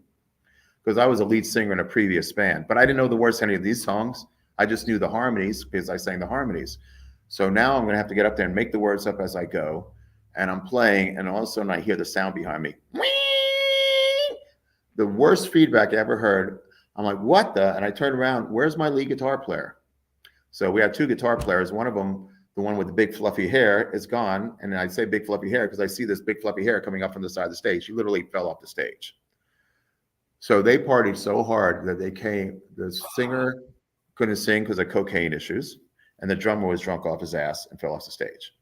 [SPEAKER 3] Because I was a lead singer in a previous band, but I didn't know the words to any of these songs. I just knew the harmonies because I sang the harmonies. So now I'm going to have to get up there and make the words up as I go. And I'm playing, and all of a sudden I hear the sound behind me. The worst feedback I ever heard. I'm like, what the? And I turned around, where's my lead guitar player? So we had 2 guitar players. One of them, the one with the big fluffy hair, is gone. And I say big fluffy hair because I see this big fluffy hair coming up from the side of the stage. She literally fell off the stage. So they partied so hard that the singer couldn't sing because of cocaine issues. And the drummer was drunk off his ass and fell off the stage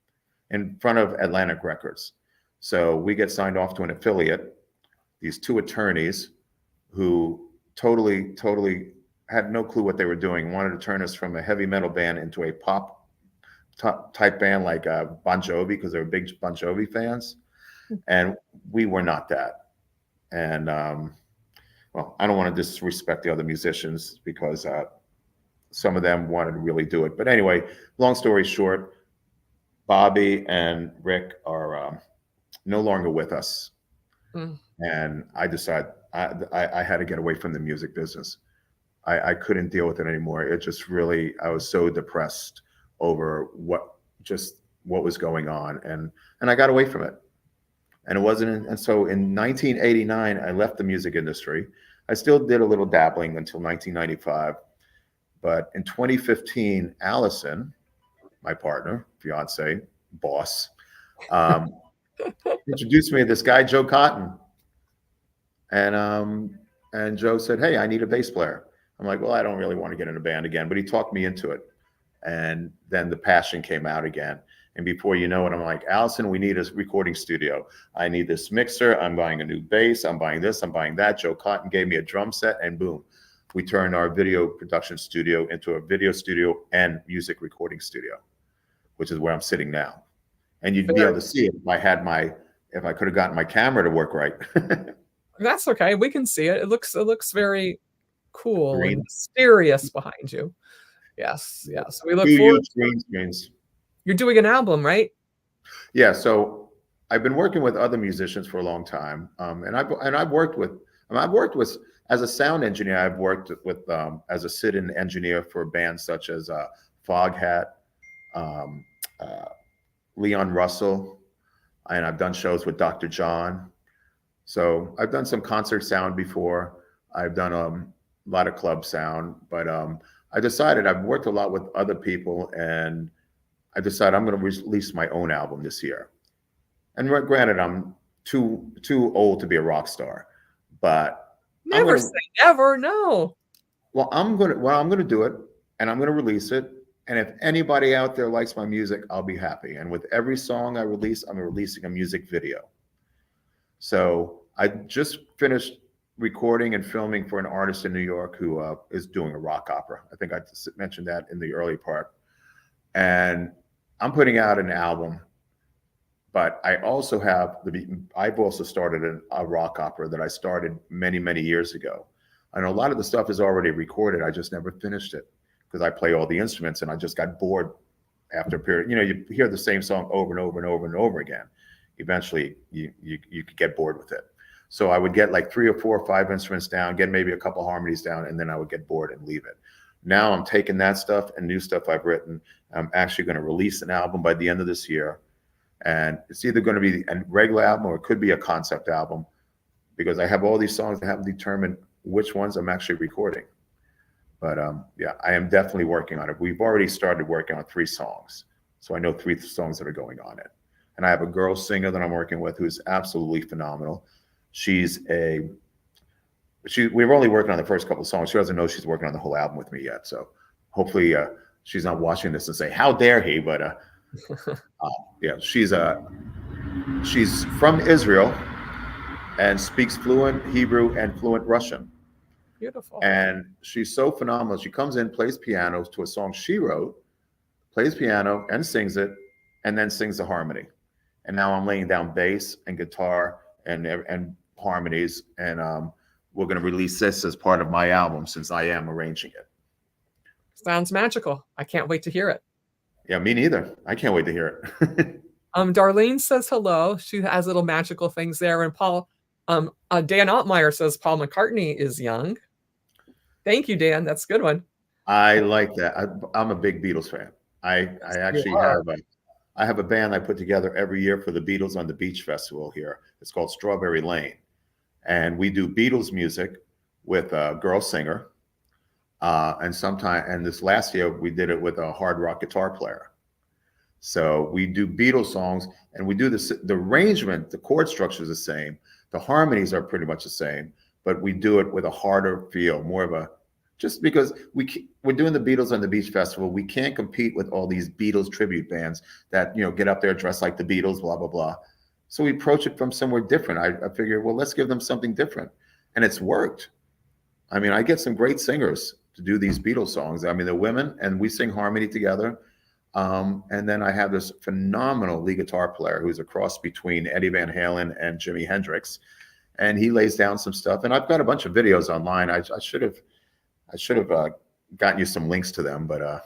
[SPEAKER 3] in front of Atlantic Records. So we get signed off to an affiliate, these 2 attorneys who totally had no clue what they were doing, wanted to turn us from a heavy metal band into a pop type band like Bon Jovi, because they were big Bon Jovi fans. And we were not that. And well, I don't want to disrespect the other musicians because some of them wanted to really do it. But anyway, long story short, Bobby and Rick are no longer with us. And I decided I had to get away from the music business. I couldn't deal with it anymore. It just really, I was so depressed over what was going on. And I got away from it. And it wasn't, and so in 1989, I left the music industry. I still did a little dabbling until 1995. But in 2015, Allison, my partner, fiance, boss, introduced me to this guy, Joe Cotton. And Joe said, "Hey, I need a bass player." I'm like, "Well, I don't really want to get in a band again," but he talked me into it. And then the passion came out again. And before you know it, I'm like, "Allison, we need a recording studio. I need this mixer. I'm buying a new bass. I'm buying this. I'm buying that." Joe Cotton gave me a drum set, and boom. We turned our video production studio into a video studio and music recording studio, which is where I'm sitting now. And you'd be able to see it if I could have gotten my camera to work right.
[SPEAKER 2] That's okay. We can see it. It looks very cool
[SPEAKER 3] Green.
[SPEAKER 2] and mysterious behind you. Yes. We look
[SPEAKER 3] 2
[SPEAKER 2] forward
[SPEAKER 3] huge green screens.
[SPEAKER 2] You're doing an album, right?
[SPEAKER 3] Yeah. So I've been working with other musicians for a long time. And I've worked with as a sound engineer, I've worked with as a sit-in engineer for bands such as Foghat, um, uh, Leon Russell, and I've done shows with Dr. John. So I've done some concert sound before. I've done a lot of club sound, but I decided I've worked a lot with other people, and I decided I'm going to release my own album this year. And granted, I'm too old to be a rock star, but
[SPEAKER 2] Never say never. No.
[SPEAKER 3] Well, I'm gonna do it, and I'm gonna release it. And if anybody out there likes my music, I'll be happy. And with every song I release, I'm releasing a music video. So I just finished recording and filming for an artist in New York who is doing a rock opera. I think I mentioned that in the early part. And I'm putting out an album, but I also have I've also started a rock opera that I started many, many years ago. And a lot of the stuff is already recorded. I just never finished it because I play all the instruments, and I just got bored after a period. You know, you hear the same song over and over and over and over again. Eventually, you could get bored with it. So I would get like 3 or 4 or 5 instruments down, get maybe a couple harmonies down, and then I would get bored and leave it. Now I'm taking that stuff and new stuff I've written. I'm actually going to release an album by the end of this year. And it's either going to be a regular album or it could be a concept album, because I have all these songs that haven't determined which ones I'm actually recording. But yeah, I am definitely working on it. We've already started working on 3 songs. So I know 3 songs that are going on it. And I have a girl singer that I'm working with who's absolutely phenomenal. We're only working on the first couple of songs. She doesn't know she's working on the whole album with me yet. So hopefully she's not watching this and say, how dare he? But yeah, she's from Israel and speaks fluent Hebrew and fluent Russian.
[SPEAKER 2] Beautiful.
[SPEAKER 3] And she's so phenomenal. She comes in, plays piano to a song she wrote, plays piano and sings it, and then sings the harmony. And now I'm laying down bass and guitar and harmonies, and we're going to release this as part of my album since I am arranging it.
[SPEAKER 2] Sounds magical. I can't wait to hear it.
[SPEAKER 3] Yeah, me neither. I can't wait to hear it.
[SPEAKER 2] Darlene says hello. She has little magical things there. And Paul, Dan Altmeyer says Paul McCartney is young. Thank you, Dan. That's a good one.
[SPEAKER 3] I like that. I'm a big Beatles fan. I actually have a band I put together every year for the Beatles on the Beach Festival here. It's called Strawberry Lane. And we do Beatles music with a girl singer. And this last year we did it with a hard rock guitar player. So we do Beatles songs, and we do the arrangement, the chord structure is the same. The harmonies are pretty much the same, but we do it with a harder feel, more of a, just because we're doing the Beatles on the Beach Festival, we can't compete with all these Beatles tribute bands that, get up there dressed like the Beatles, blah, blah, blah. So we approach it from somewhere different. I figured, well, let's give them something different. And it's worked. I mean, I get some great singers to do these Beatles songs. I mean, they're women, and we sing harmony together. And then I have this phenomenal lead guitar player who's a cross between Eddie Van Halen and Jimi Hendrix. And he lays down some stuff. And I've got a bunch of videos online. I should have gotten you some links to them, but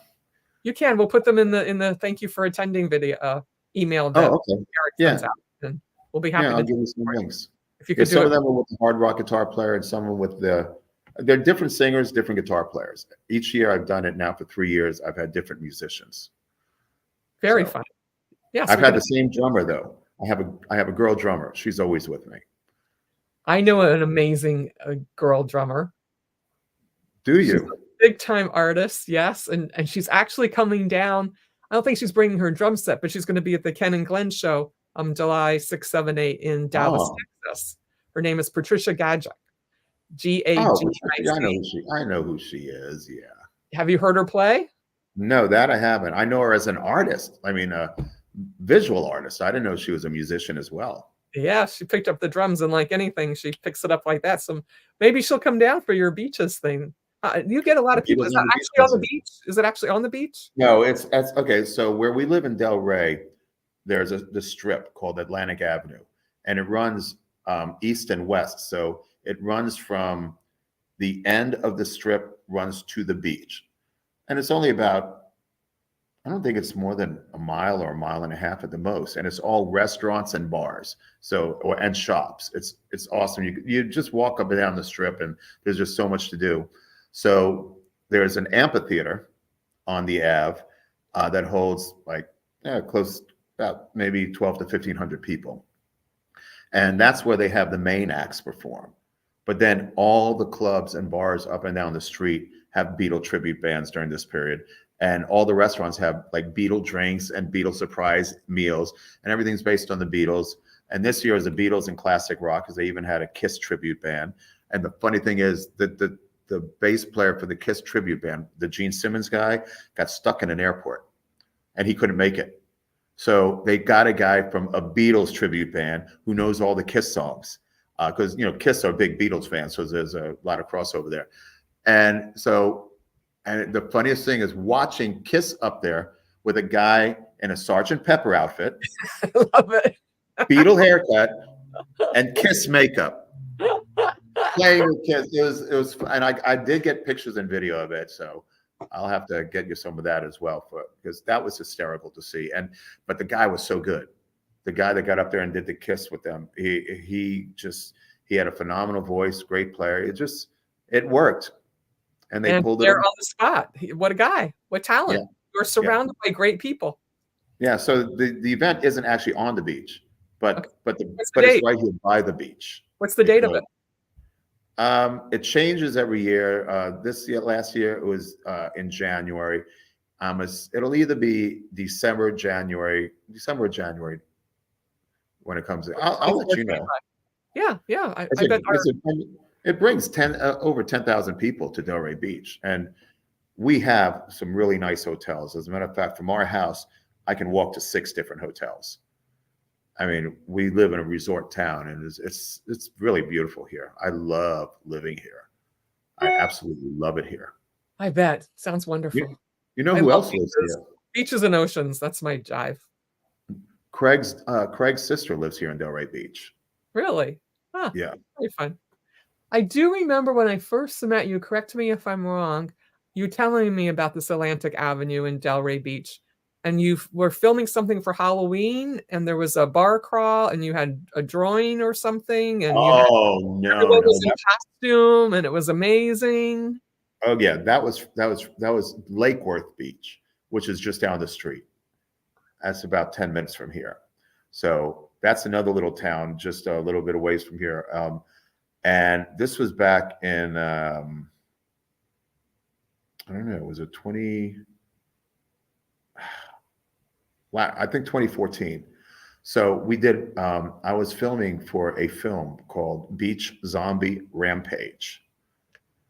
[SPEAKER 2] you can. We'll put them in the thank you for attending video email that
[SPEAKER 3] okay.
[SPEAKER 2] Eric sends out, and we'll be happy to
[SPEAKER 3] I'll give you some links.
[SPEAKER 2] If you could do
[SPEAKER 3] some
[SPEAKER 2] it.
[SPEAKER 3] of them are with the hard rock guitar player, and some are with they're different singers, different guitar players. Each year I've done it now for 3 years. I've had different musicians.
[SPEAKER 2] Very fun. Yes,
[SPEAKER 3] I've had the same drummer though. I have a girl drummer. She's always with me.
[SPEAKER 2] I know an amazing girl drummer.
[SPEAKER 3] Do you?
[SPEAKER 2] She's a big time artist, yes, and she's actually coming down. I don't think she's bringing her drum set, but she's going to be at the Ken and Glenn show July 6, 7, 8 in Dallas, Texas. Her name is Patricia Gajic. Gagic.
[SPEAKER 3] I know who she is. Yeah.
[SPEAKER 2] Have you heard her play?
[SPEAKER 3] No, that I haven't. I know her as an artist. I mean, a visual artist. I didn't know she was a musician as well.
[SPEAKER 2] Yeah, she picked up the drums, and like anything, she picks it up like that. So maybe she'll come down for your beaches thing. You get a lot of people. Is that actually on the beach? Is it actually on the beach?
[SPEAKER 3] No, it's okay. So where we live in Delray, there's the strip called Atlantic Avenue, and it runs east and west. So it runs from the end of the strip runs to the beach. And it's only about, I don't think it's more than a mile or a mile and a half at the most. And it's all restaurants and bars. And shops. It's awesome. You just walk up and down the strip, and there's just so much to do. So there's an amphitheater on the Ave that holds like close about maybe 12 to 1,500 people. And that's where they have the main acts perform. But then all the clubs and bars up and down the street have Beatle tribute bands during this period. And all the restaurants have like Beatle drinks and Beatle surprise meals, and everything's based on the Beatles. And this year is the Beatles and classic rock, because they even had a Kiss tribute band. And the funny thing is that the bass player for the Kiss tribute band, the Gene Simmons guy, got stuck in an airport and he couldn't make it. So they got a guy from a Beatles tribute band who knows all the Kiss songs, because Kiss are big Beatles fans, so there's a lot of crossover there. And the funniest thing is watching Kiss up there with a guy in a Sgt. Pepper outfit,
[SPEAKER 2] I love it.
[SPEAKER 3] Beatle haircut, and Kiss makeup, playing with Kiss. It was, and I did get pictures and video of it, so I'll have to get you some of that as well, because that was hysterical to see. But the guy was so good. The guy that got up there and did the Kiss with them, he had a phenomenal voice, great player. It worked, and they pulled it
[SPEAKER 2] there on the spot. What a guy! What talent!
[SPEAKER 3] Yeah.
[SPEAKER 2] You're surrounded by great people.
[SPEAKER 3] Yeah. So the event isn't actually on the beach, but it's right here by the beach.
[SPEAKER 2] What's the date of it?
[SPEAKER 3] It changes every year. Last year it was in January. It'll either be December or January when it comes. I'll let you know.
[SPEAKER 2] Yeah. I bet
[SPEAKER 3] it brings over 10,000 people to Delray Beach, and we have some really nice hotels. As a matter of fact, from our house, I can walk to 6 different hotels. I mean, we live in a resort town, and it's really beautiful here. I love living here. I absolutely love it here.
[SPEAKER 2] I bet. Sounds wonderful.
[SPEAKER 3] You know who else lives here?
[SPEAKER 2] Beaches and oceans. That's my jive.
[SPEAKER 3] Craig's sister lives here in Delray Beach.
[SPEAKER 2] Really? Huh.
[SPEAKER 3] Yeah.
[SPEAKER 2] Very fun. I do remember when I first met you, correct me if I'm wrong, you telling me about this Atlantic Avenue in Delray Beach. And you were filming something for Halloween, and there was a bar crawl, and you had a drawing or something. And everyone was in costume, and it was amazing.
[SPEAKER 3] Oh yeah, that was Lake Worth Beach, which is just down the street. That's about 10 minutes from here. So that's another little town, just a little bit of ways from here. And this was back in I don't know, was it 20? I think 2014. So we did, I was filming for a film called Beach Zombie Rampage.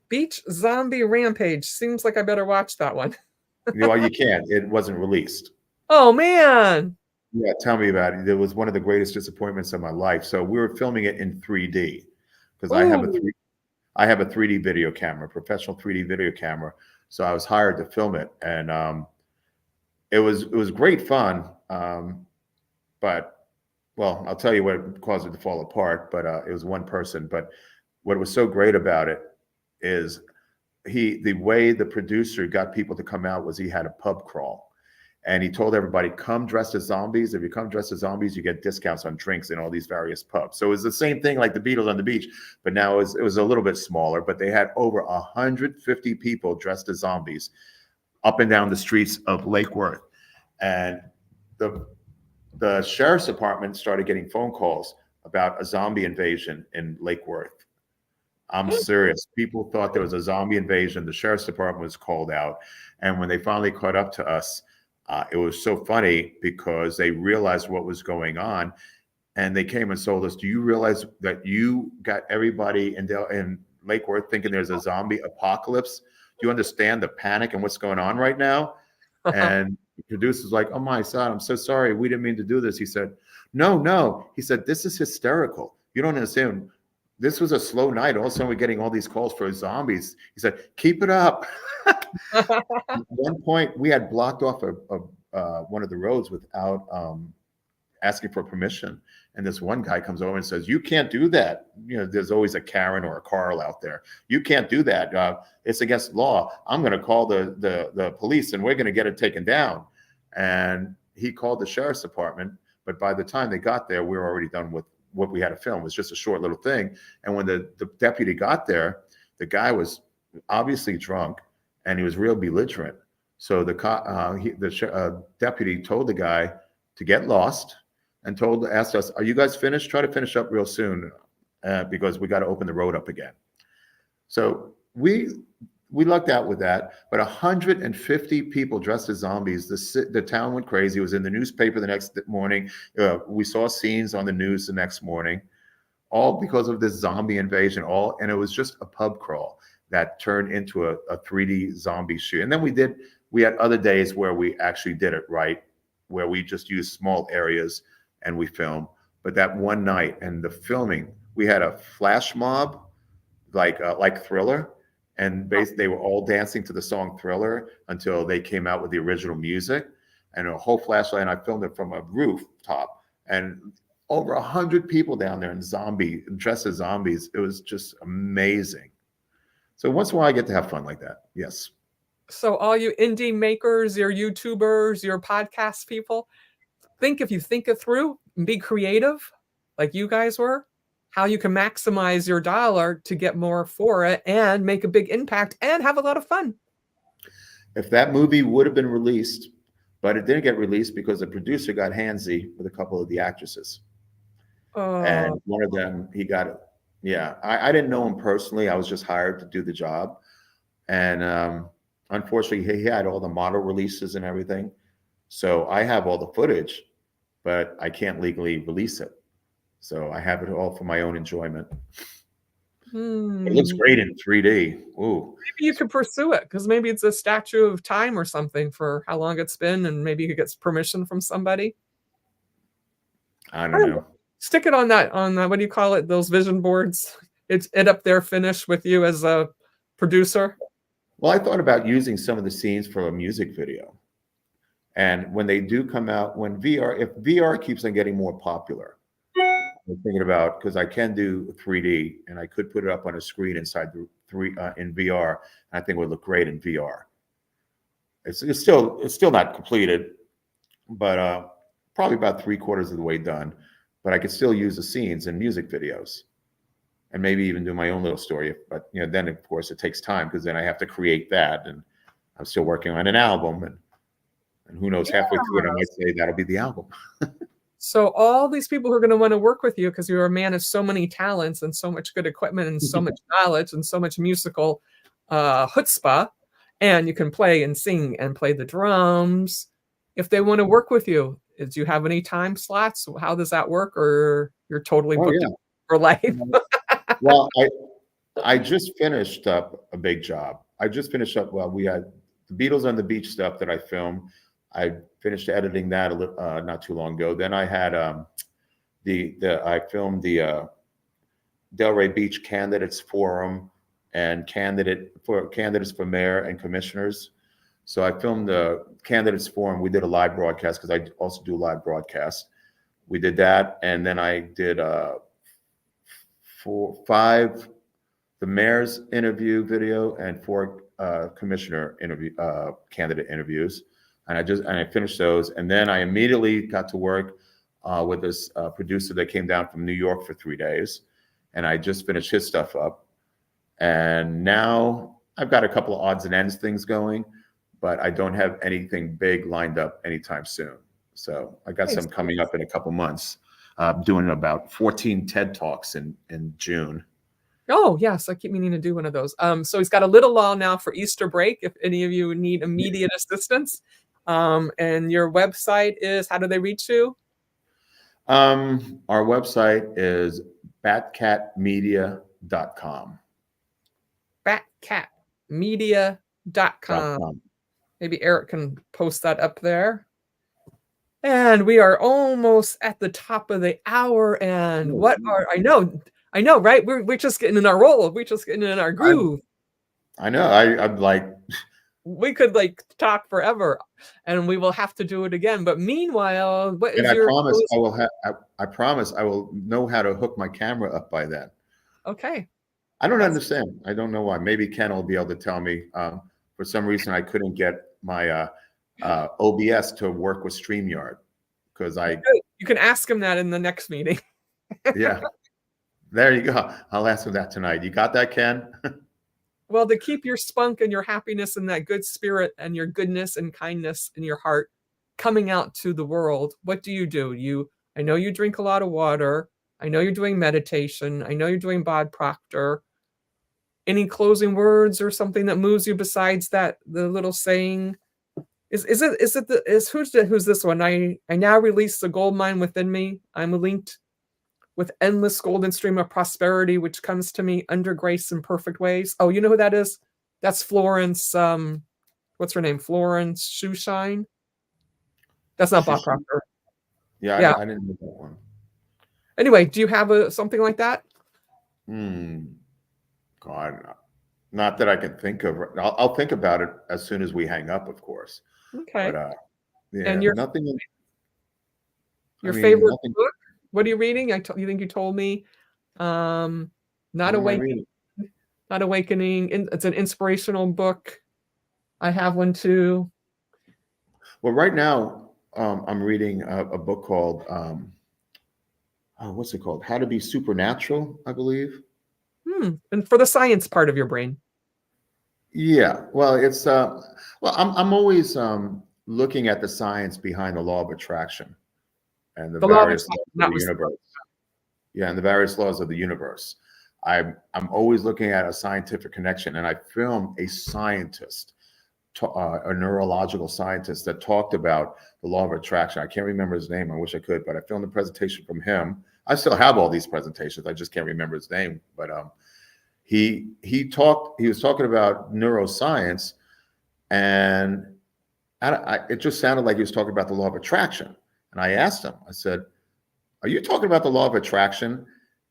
[SPEAKER 2] Beach Zombie Rampage. Seems like I better watch that one.
[SPEAKER 3] Well, you can't. It wasn't released.
[SPEAKER 2] Oh, man.
[SPEAKER 3] Yeah, tell me about it. It was one of the greatest disappointments of my life. So we were filming it in 3D, because I have a 3D video camera, professional 3D video camera. So I was hired to film it, and it was great fun, but I'll tell you what caused it to fall apart. But it was one person. But what was so great about it is the way the producer got people to come out was he had a pub crawl, and he told everybody, come dressed as zombies. If you come dressed as zombies, you get discounts on drinks in all these various pubs. So it was the same thing like the Beatles on the beach, but now it was a little bit smaller. But they had over 150 people dressed as zombies up and down the streets of Lake Worth. And the sheriff's department started getting phone calls about a zombie invasion in Lake Worth. I'm serious. People thought there was a zombie invasion. The sheriff's department was called out. And when they finally caught up to us, it was so funny because they realized what was going on. And they came and told us, do you realize that you got everybody in Lake Worth thinking there's a zombie apocalypse? Do you understand the panic and what's going on right now? And the producer's like, oh my God, I'm so sorry. We didn't mean to do this. He said, no. He said, this is hysterical. You don't understand. This was a slow night. All of a sudden, we're getting all these calls for zombies. He said, keep it up. At one point, we had blocked off one of the roads without asking for permission. And this one guy comes over and says, you can't do that. There's always a Karen or a Carl out there. You can't do that. It's against law. I'm going to call the police, and we're going to get it taken down. And he called the sheriff's department. But by the time they got there, we were already done with what we had to film. It was just a short little thing. And when the deputy got there, the guy was obviously drunk, and he was real belligerent. So the deputy told the guy to get lost and asked us, "Are you guys finished? Try to finish up real soon because we got to open the road up again." So we lucked out with that, but 150 people dressed as zombies. The town went crazy. It was in the newspaper the next morning. We saw scenes on the news the next morning, all because of this zombie invasion. And it was just a pub crawl that turned into a 3D zombie shoot. And then we had other days where we actually did it right, where we just used small areas and we filmed. But that one night and the filming, we had a flash mob like Thriller. And they were all dancing to the song Thriller until they came out with the original music and a whole flashlight. And I filmed it from a rooftop and over 100 people down there dressed as zombies. It was just amazing. So once in a while I get to have fun like that. Yes.
[SPEAKER 2] So all you indie makers, your YouTubers, your podcast people, if you think it through and be creative like you guys were, how you can maximize your dollar to get more for it and make a big impact and have a lot of fun.
[SPEAKER 3] If that movie would have been released, but it didn't get released because the producer got handsy with a couple of the actresses. And one of them, he got it. Yeah, I didn't know him personally. I was just hired to do the job. And unfortunately, he had all the model releases and everything. So I have all the footage, but I can't legally release it. So I have it all for my own enjoyment. It looks great in 3D. Ooh.
[SPEAKER 2] Maybe you could pursue it because maybe it's a statue of time or something for how long it's been, and maybe you could get permission from somebody.
[SPEAKER 3] I don't know.
[SPEAKER 2] Stick it on that, what do you call it? Those vision boards. It's up there finished with you as a producer.
[SPEAKER 3] Well, I thought about using some of the scenes for a music video. And when they do come out, if VR keeps on getting more popular, I'm thinking about, because I can do 3D and I could put it up on a screen inside in VR. And I think it would look great in VR. It's still not completed, but probably about 3/4 of the way done. But I could still use the scenes in music videos, and maybe even do my own little story. But then of course it takes time because then I have to create that, and I'm still working on an album, and who knows, halfway through it I might say that'll be the album.
[SPEAKER 2] So all these people who are going to want to work with you, because you're a man of so many talents and so much good equipment and so much knowledge and so much musical chutzpah, and you can play and sing and play the drums. If they want to work with you, do you have any time slots? How does that work? Or you're totally booked for life?
[SPEAKER 3] Well, I just finished up a big job. We had the Beatles on the Beach stuff that I filmed. I finished editing that not too long ago. Then I had I filmed the Delray Beach Candidates Forum and candidates for mayor and commissioners. So I filmed the Candidates Forum. We did a live broadcast because I also do live broadcasts. We did that, and then I did 5 the mayor's interview video and 4 commissioner interview candidate interviews. And I finished those, and then I immediately got to work with this producer that came down from New York for 3 days, and I just finished his stuff up. And now I've got a couple of odds and ends things going, but I don't have anything big lined up anytime soon. So I got some coming up in a couple months. Doing about 14 TED Talks in June.
[SPEAKER 2] Oh, yes. I keep meaning to do one of those. So he's got a little lull now for Easter break, if any of you need immediate assistance. And your website is, how do they reach you?
[SPEAKER 3] Our website is batcatmedia.com.
[SPEAKER 2] batcatmedia.com. Maybe Eric can post that up there. And we are almost at the top of the hour. And I know, right? We're just getting in our role. We're just getting in our groove.
[SPEAKER 3] I know. I'm like,
[SPEAKER 2] we could talk forever, and we will have to do it again. But meanwhile, I promise I will know how to hook my camera up by then. Okay.
[SPEAKER 3] I don't understand. I don't know why. Maybe Ken will be able to tell me. For some reason, I couldn't get my OBS to work with StreamYard because
[SPEAKER 2] you can ask him that in the next meeting.
[SPEAKER 3] Yeah, there you go. I'll ask him that tonight. You got that, Ken?
[SPEAKER 2] Well, to keep your spunk and your happiness and that good spirit and your goodness and kindness in your heart coming out to the world, what do? I know you drink a lot of water. I know you're doing meditation. I know you're doing Bod Proctor. Any closing words or something that moves you besides that, the little saying? Who's this one? I now release the gold mine within me. I'm linked with endless golden stream of prosperity, which comes to me under grace and perfect ways. Oh, you know who that is? That's Florence. What's her name? Florence Shoeshine. That's not Bob Proctor.
[SPEAKER 3] Yeah, I didn't know that one.
[SPEAKER 2] Anyway, do you have something like that?
[SPEAKER 3] God, not that I can think of. I'll think about it as soon as we hang up, of course.
[SPEAKER 2] Okay.
[SPEAKER 3] But yeah,
[SPEAKER 2] and
[SPEAKER 3] nothing.
[SPEAKER 2] Your favorite book? What are you reading? You think you told me. Not Awakening. Not Awakening. It's an inspirational book. I have one too.
[SPEAKER 3] Well, right now I'm reading a book called what's it called? How to Be Supernatural, I believe.
[SPEAKER 2] And for the science part of your brain.
[SPEAKER 3] Yeah. Well, it's I'm always looking at the science behind the law of attraction and the various laws of the universe. Yeah, and the various laws of the universe. I'm always looking at a scientific connection, and I filmed a scientist, a neurological scientist that talked about the law of attraction. I can't remember his name. I wish I could, but I filmed a presentation from him. I still have all these presentations. I just can't remember his name. But he was talking about neuroscience, and it just sounded like he was talking about the law of attraction. And I asked him, I said, "Are you talking about the law of attraction?"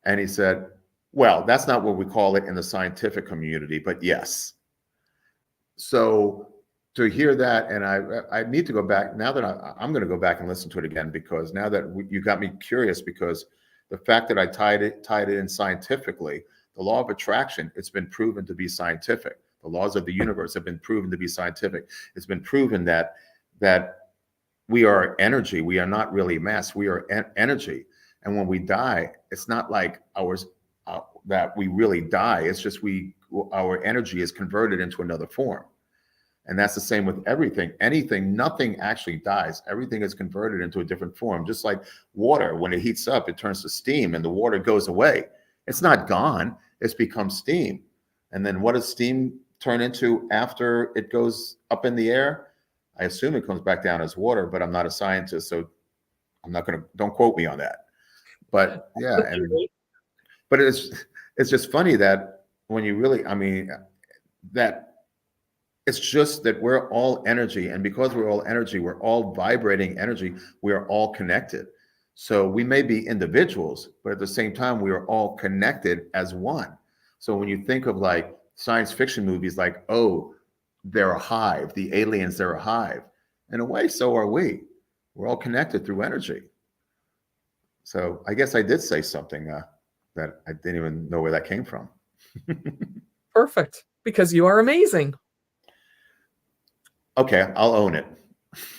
[SPEAKER 3] And he said, "Well, that's not what we call it in the scientific community, but yes." So to hear that, and I need to go back now that I'm going to go back and listen to it again, because now that you got me curious, because the fact that I tied it in scientifically, the law of attraction, it's been proven to be scientific. The laws of the universe have been proven to be scientific. It's been proven that we are energy. We are not really mass. We are energy. And when we die, it's not like that we really die. It's just our energy is converted into another form. And that's the same with everything. Nothing actually dies. Everything is converted into a different form. Just like water, when it heats up, it turns to steam and the water goes away. It's not gone. It's become steam. And then what does steam turn into after it goes up in the air? I assume it comes back down as water, but I'm not a scientist, so don't quote me on that. But yeah, but it's just funny that when you really, that it's just that we're all energy, and because we're all energy, we're all vibrating energy, we are all connected. So we may be individuals, but at the same time, we are all connected as one. So when you think of like science fiction movies, like, oh, they're a hive, the aliens, they're a hive. In a way, so are we. We're all connected through energy. So I guess I did say something that I didn't even know where that came from.
[SPEAKER 2] Perfect, because you are amazing.
[SPEAKER 3] Okay, I'll own it.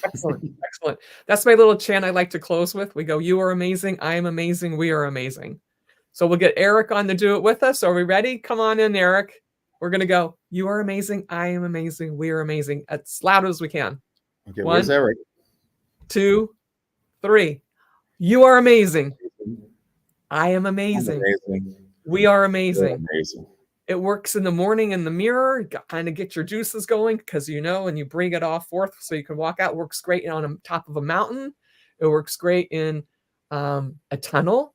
[SPEAKER 2] Excellent, excellent. That's my little chant I like to close with. We go, you are amazing, I am amazing, we are amazing. So we'll get Eric on to do it with us. Are we ready? Come on in, Eric. We're going to go, you are amazing, I am amazing, we are amazing, as loud as we can.
[SPEAKER 3] Okay, where's Eric?
[SPEAKER 2] 2, 3. You are amazing. I am amazing. We are amazing. It works in the morning in the mirror, kind of get your juices going, because and you bring it all forth so you can walk out. It works great on top of a mountain. It works great in a tunnel.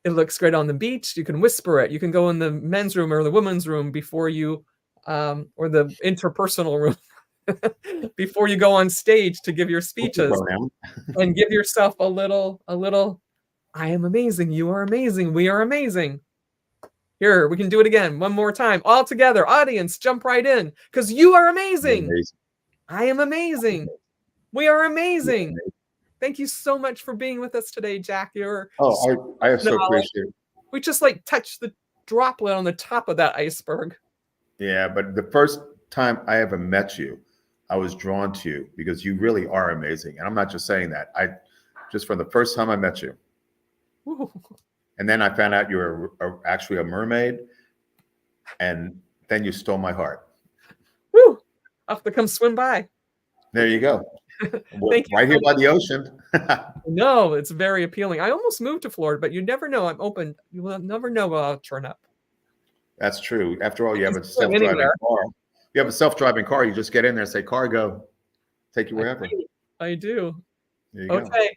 [SPEAKER 2] It looks great on the beach. You can whisper it. You can go in the men's room or the women's room before you, or the interpersonal room, before you go on stage to give your speeches, and give yourself a little, I am amazing. You are amazing. We are amazing. Here, we can do it again. One more time. All together. Audience, jump right in. Because you are amazing. I am amazing. We are amazing. Thank you so much for being with us today, Jack.
[SPEAKER 3] I so appreciate it.
[SPEAKER 2] We just touched the droplet on the top of that iceberg.
[SPEAKER 3] Yeah, but the first time I ever met you, I was drawn to you because you really are amazing. And I'm not just saying that. Just from the first time I met you. Ooh. And then I found out you were actually a mermaid. And then you stole my heart.
[SPEAKER 2] Woo! I'll have to come swim by.
[SPEAKER 3] There you go.
[SPEAKER 2] Thank you
[SPEAKER 3] Right here
[SPEAKER 2] so
[SPEAKER 3] by the ocean.
[SPEAKER 2] No, it's very appealing. I almost moved to Florida, but you never know. I'm open. You will never know what I'll turn up.
[SPEAKER 3] That's true. After all, you have a
[SPEAKER 2] Just go
[SPEAKER 3] self-driving
[SPEAKER 2] anywhere.
[SPEAKER 3] car. You have a self-driving car. You just get in there and say, "Car, go." Take you wherever.
[SPEAKER 2] I do.
[SPEAKER 3] There you go.
[SPEAKER 2] Okay.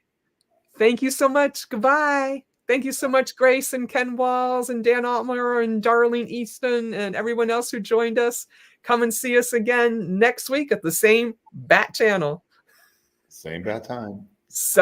[SPEAKER 2] Thank you so much. Goodbye. Thank you so much, Grace and Ken Walls and Dan Altmer and Darlene Easton and everyone else who joined us. Come and see us again next week at the same bat channel.
[SPEAKER 3] Same bad time.
[SPEAKER 2] So